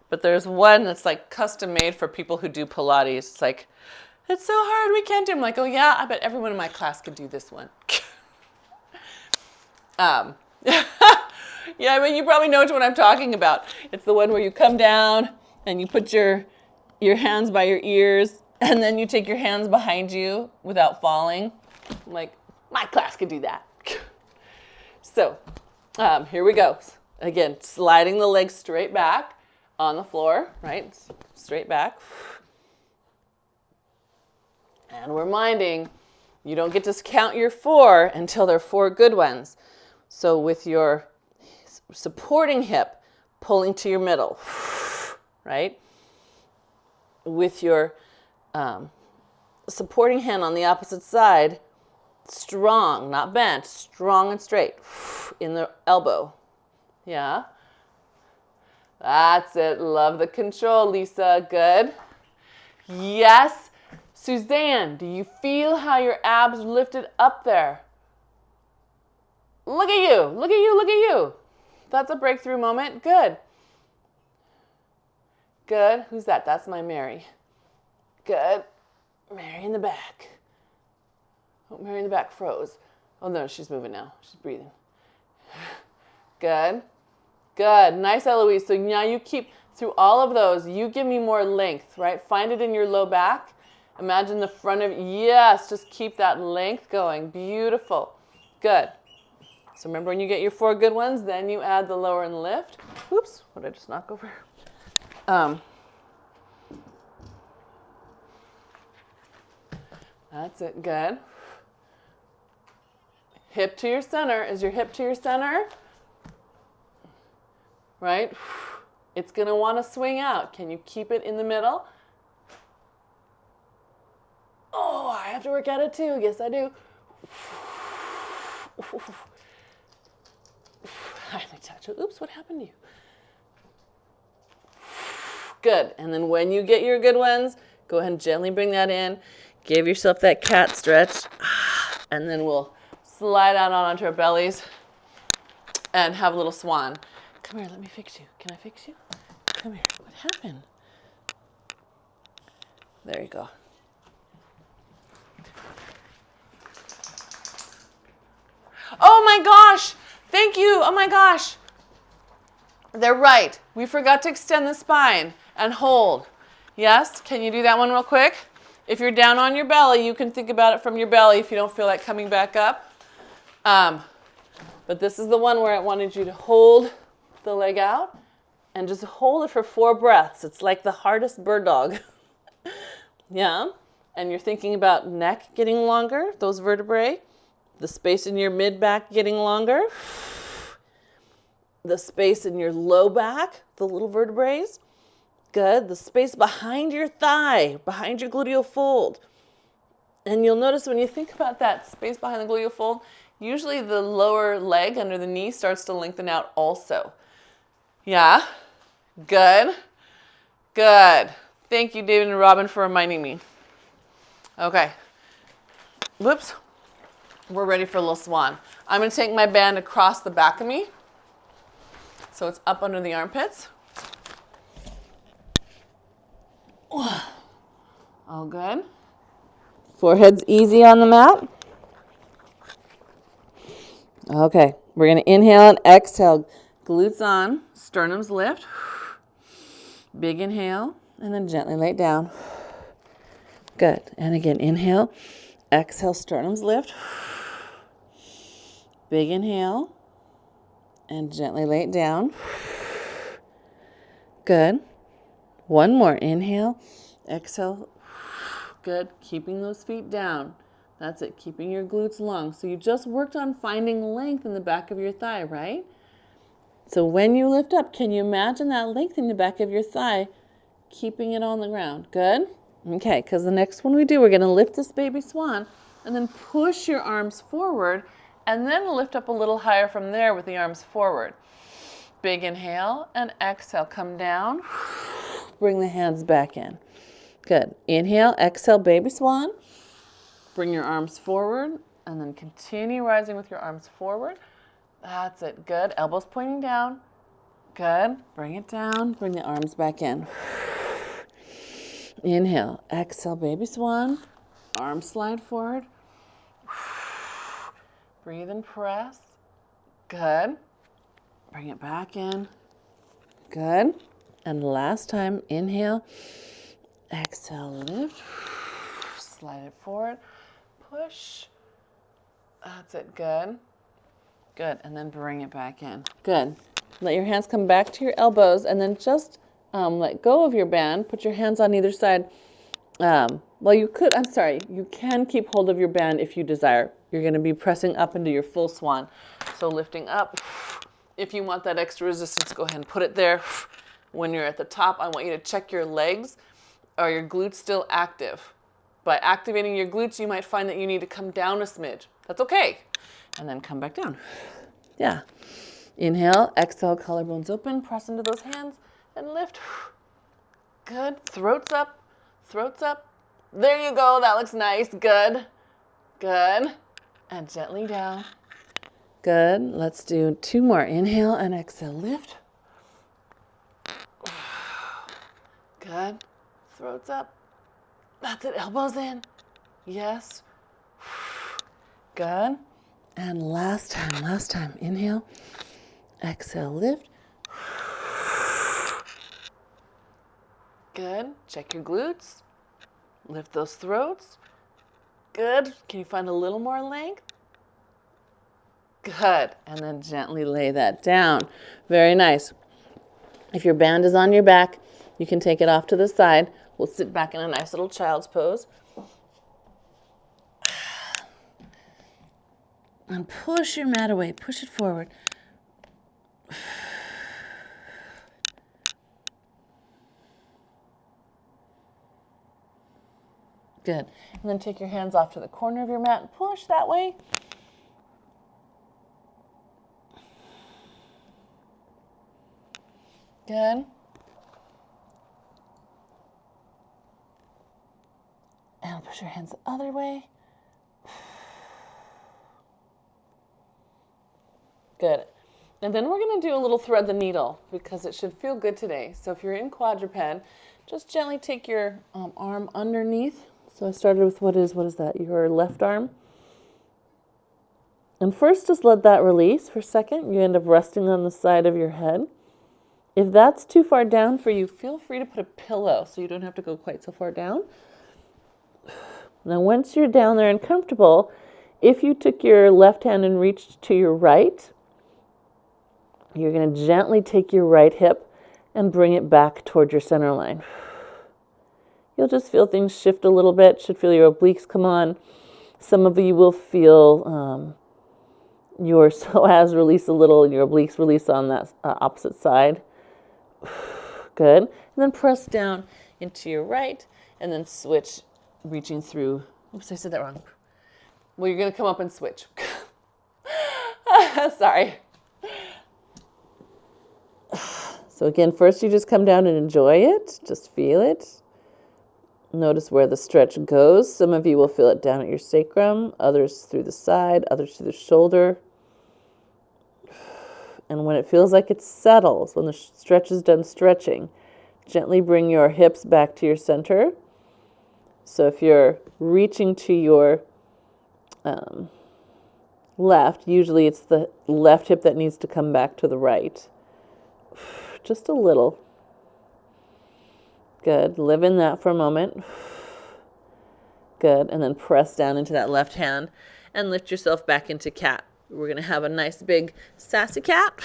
A: But there's one that's like custom made for people who do Pilates. It's like, it's so hard, we can't do it. I'm like, oh yeah, I bet everyone in my class could do this one. Yeah, I mean, you probably know what I'm talking about. It's the one where you come down and you put your hands by your ears and then you take your hands behind you without falling. I'm like, my class could do that. So, here we go. Again, sliding the legs straight back on the floor, right? Straight back. And we're minding, you don't get to count your 4 until there are 4 good ones. So with your supporting hip pulling to your middle, right? With your supporting hand on the opposite side, strong, not bent, strong and straight in the elbow. Yeah. That's it. Love the control, Lisa. Good. Yes. Suzanne, do you feel how your abs lifted up there? Look at you. Look at you. Look at you. That's a breakthrough moment. Good. Good. Who's that? That's my Mary. Good. Mary in the back. Oh, Mary in the back froze. Oh, no, she's moving now. She's breathing. Good. Good. Nice, Eloise. So now you keep, through all of those, you give me more length, right? Find it in your low back. Imagine the front of, yes, just keep that length going. Beautiful. Good. So remember when you get your 4 good ones, then you add the lower and lift. Oops, what did I just knock over? That's it, good. Hip to your center. Is your hip to your center? Right? It's going to want to swing out. Can you keep it in the middle? Oh, I have to work at it too. Yes, I do. Let me touch it. Oops, what happened to you? Good. And then when you get your good ones, go ahead and gently bring that in. Give yourself that cat stretch. And then we'll slide out onto our bellies and have a little swan. Come here, let me fix you. Can I fix you? Come here. What happened? There you go. Oh my gosh! Thank you! Oh my gosh! They're right. We forgot to extend the spine and hold. Yes? Can you do that one real quick? If you're down on your belly, you can think about it from your belly if you don't feel like coming back up. But this is the one where I wanted you to hold the leg out and just hold it for 4 breaths. It's like the hardest bird dog. Yeah? And you're thinking about neck getting longer, those vertebrae, the space in your mid-back getting longer, the space in your low back, the little vertebrae. Good. The space behind your thigh, behind your gluteal fold. And you'll notice when you think about that space behind the gluteal fold, usually the lower leg under the knee starts to lengthen out also. Yeah? Good. Good. Thank you, David and Robin, for reminding me. Okay. Whoops. We're ready for a little swan. I'm going to take my band across the back of me. So it's up under the armpits. All good. Forehead's easy on the mat. Okay, we're going to inhale and exhale. Glutes on, sternums lift. Big inhale, and then gently lay down. Good. And again, inhale, exhale, sternums lift. Big inhale, And gently lay it down. Good. One more. Inhale. Exhale. Good. Keeping those feet down. That's it. Keeping your glutes long. So you just worked on finding length in the back of your thigh, right? So when you lift up, can you imagine that length in the back of your thigh, keeping it on the ground? Good? Okay, because the next one we do, we're going to lift this baby swan and then push your arms forward and then lift up a little higher from there with the arms forward. Big inhale and exhale. Come down. Bring the hands back in. Good. Inhale, exhale, baby swan. Bring your arms forward and then continue rising with your arms forward. That's it. Good. Elbows pointing down. Good. Bring it down. Bring the arms back in. Inhale. Exhale, baby swan. Arms slide forward. Breathe and press. Good. Bring it back in. Good. And last time, inhale. Exhale, lift. Slide it forward. Push. That's it. Good. Good. And then bring it back in. Good. Let your hands come back to your elbows and then just let go of your band. Put your hands on either side. You can keep hold of your band if you desire. You're going to be pressing up into your full swan. So lifting up. If you want that extra resistance, go ahead and put it there. When you're at the top, I want you to check your legs. Are your glutes still active? By activating your glutes, you might find that you need to come down a smidge. That's okay. And then come back down. Yeah. Inhale, exhale, collarbones open. Press into those hands and lift. Good. Throats up. Throats up. There you go. That looks nice. Good. Good. And gently down. Good. Let's do 2 more. Inhale and exhale. Lift. Good. Throats up. That's it. Elbows in. Yes. Good. And last time. Inhale. Exhale. Lift. Good. Check your glutes. Lift those throats. Good. Can you find a little more length? Good. And then gently lay that down. Very nice. If your band is on your back, you can take it off to the side. We'll sit back in a nice little child's pose. And push your mat away. Push it forward. Good. And then take your hands off to the corner of your mat and push that way. Good. And push your hands the other way. Good. And then we're going to do a little thread the needle because it should feel good today. So if you're in quadruped, just gently take your arm underneath. So I started with what is that? Your left arm. And first just let that release for a second. You end up resting on the side of your head. If that's too far down for you, feel free to put a pillow so you don't have to go quite so far down. Now once you're down there and comfortable, if you took your left hand and reached to your right, you're going to gently take your right hip and bring it back toward your center line. You'll just feel things shift a little bit, should feel your obliques come on. Some of you will feel your psoas release a little and your obliques release on that opposite side. Good. And then press down into your right and then switch, reaching through. Oops, I said that wrong. Well, you're going to come up and switch. Sorry. So again, first you just come down and enjoy it. Just feel it. Notice where the stretch goes. Some of you will feel it down at your sacrum, others through the side, others through the shoulder. And when it feels like it settles, when the stretch is done stretching, gently bring your hips back to your center. So if you're reaching to your left, usually it's the left hip that needs to come back to the right. Just a little. Good. Live in that for a moment. Good. And then press down into that left hand and lift yourself back into cat. We're going to have a nice big sassy cat.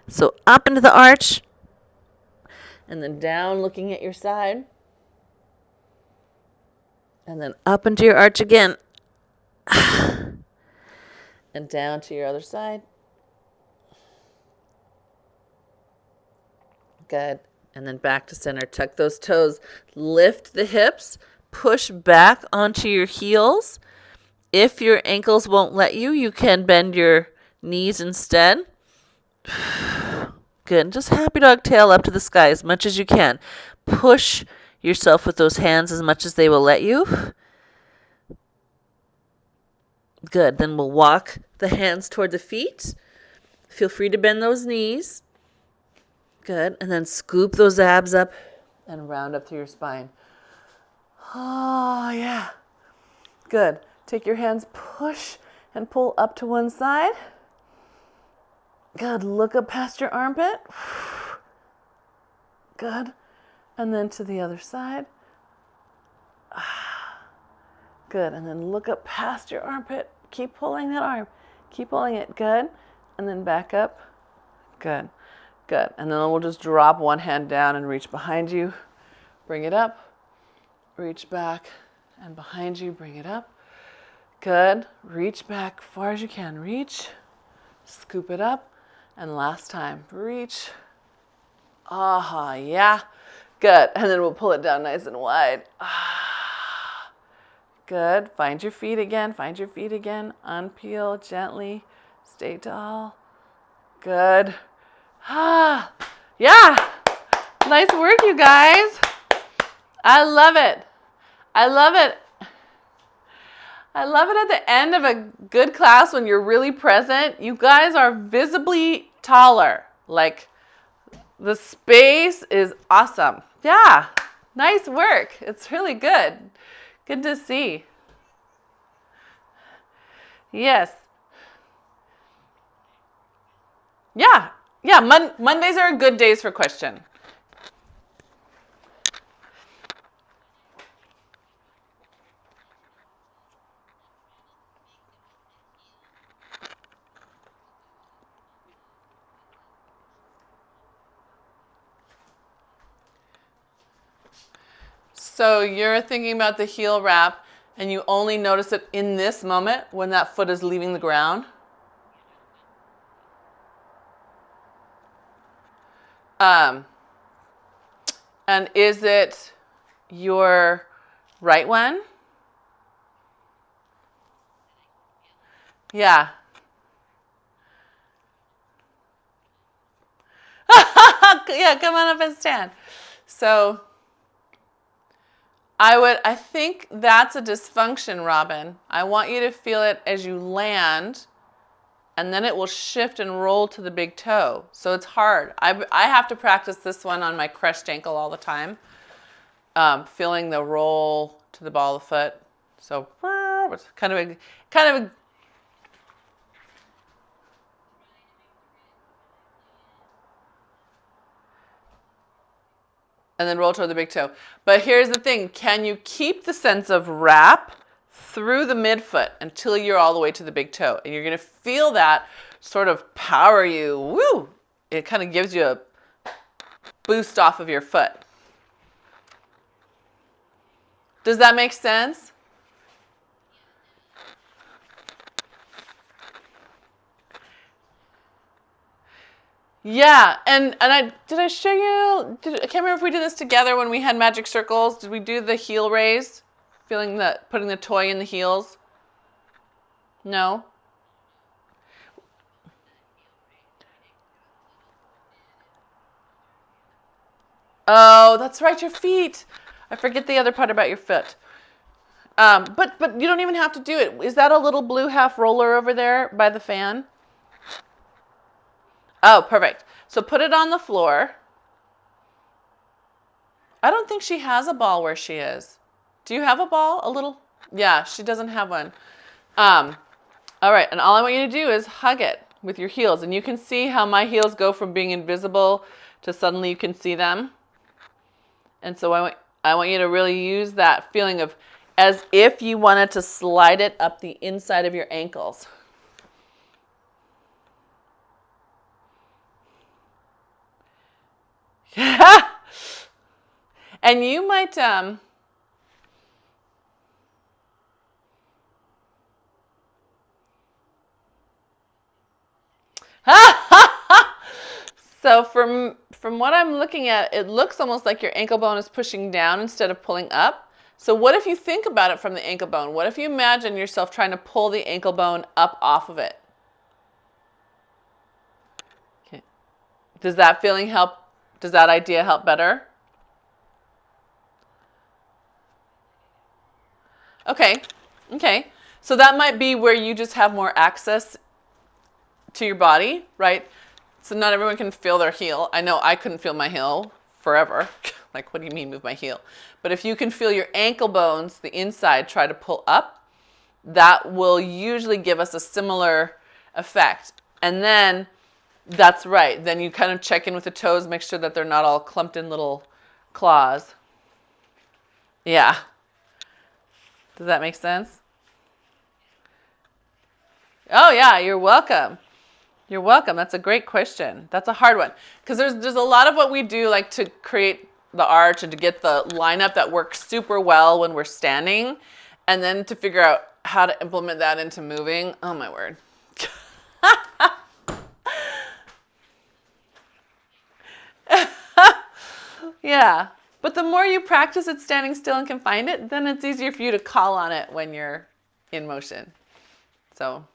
A: So up into the arch, and then down looking at your side, and then up into your arch again, and down to your other side. Good. And then back to center. Tuck those toes. Lift the hips. Push back onto your heels. If your ankles won't let you, you can bend your knees instead. Good. Just happy dog tail up to the sky as much as you can. Push yourself with those hands as much as they will let you. Good. Then we'll walk the hands toward the feet. Feel free to bend those knees. Good. And then scoop those abs up and round up through your spine. Oh, yeah. Good. Take your hands, push and pull up to one side. Good. Look up past your armpit. Good. And then to the other side. Good. And then look up past your armpit. Keep pulling that arm. Keep pulling it. Good. And then back up. Good. Good. And then we'll just drop one hand down and reach behind you. Bring it up. Reach back and behind you. Bring it up. Good. Reach back far as you can. Reach. Scoop it up. And last time. Reach. Aha. Yeah. Good. And then we'll pull it down nice and wide. Good. Find your feet again. Find your feet again. Unpeel gently. Stay tall. Good. Yeah. Nice work, you guys. I love it. I love it. I love it at the end of a good class when you're really present. You guys are visibly taller. Like, the space is awesome. Yeah. Nice work. It's really good. Good to see. Yes. Yeah. Yeah, Mondays are good days for question. So you're thinking about the heel wrap and you only notice it in this moment when that foot is leaving the ground? And is it your right one? Yeah. Yeah, come on up and stand. So I think that's a dysfunction, Robin. I want you to feel it as you land, and then it will shift and roll to the big toe. So it's hard. I have to practice this one on my crushed ankle all the time. Feeling the roll to the ball of the foot. So it's kind of a and then roll toward the big toe. But here's the thing. Can you keep the sense of wrap through the midfoot until you're all the way to the big toe? And you're going to feel that sort of power you. Woo! It kind of gives you a boost off of your foot. Does that make sense? Yeah, and did I show you? I can't remember if we did this together when we had magic circles. Did we do the heel raise? Putting the toy in the heels? No? Oh, that's right, your feet. I forget the other part about your foot. But you don't even have to do it. Is that a little blue half roller over there by the fan? Oh, perfect. So put it on the floor. I don't think she has a ball where she is. Do you have a ball? A little? Yeah, she doesn't have one. All right, and all I want you to do is hug it with your heels. And you can see how my heels go from being invisible to suddenly you can see them. And so I want you to really use that feeling of as if you wanted to slide it up the inside of your ankles. And you might, so from what I'm looking at, it looks almost like your ankle bone is pushing down instead of pulling up. So what if you think about it from the ankle bone? What if you imagine yourself trying to pull the ankle bone up off of it? Okay. Does that feeling help? Does that idea help better? Okay. Okay. So that might be where you just have more access to your body, right? So not everyone can feel their heel. I know I couldn't feel my heel forever. Like, what do you mean move my heel? But if you can feel your ankle bones, the inside, try to pull up, that will usually give us a similar effect. And then, that's right. Then you kind of check in with the toes, make sure that they're not all clumped in little claws. Yeah. Does that make sense? Oh, yeah, you're welcome. You're welcome. That's a great question. That's a hard one because there's a lot of what we do like to create the arch and to get the lineup that works super well when we're standing, and then to figure out how to implement that into moving. Oh my word. Yeah. But the more you practice it standing still and can find it, then it's easier for you to call on it when you're in motion. So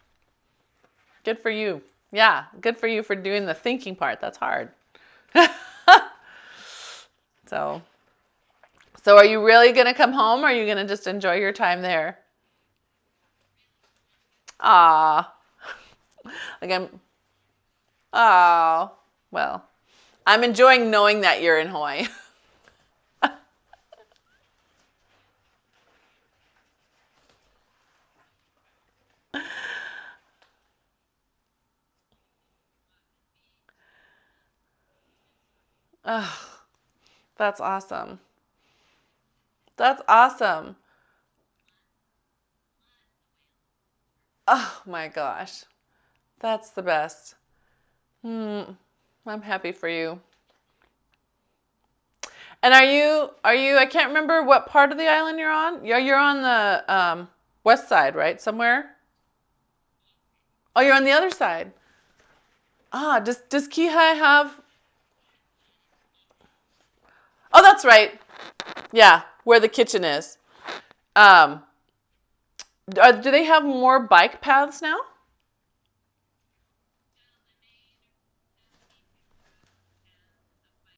A: good for you. Yeah, good for you for doing the thinking part. That's hard. So are you really going to come home or are you going to just enjoy your time there? Ah, oh, well, I'm enjoying knowing that you're in Hawaii. Oh, that's awesome. That's awesome. Oh my gosh. That's the best. I'm happy for you. And I can't remember what part of the island you're on. You're on the west side, right? Somewhere? Oh, you're on the other side. Ah, does Kihei have? Oh, that's right. Yeah, where the kitchen is. Um, do they have more bike paths now?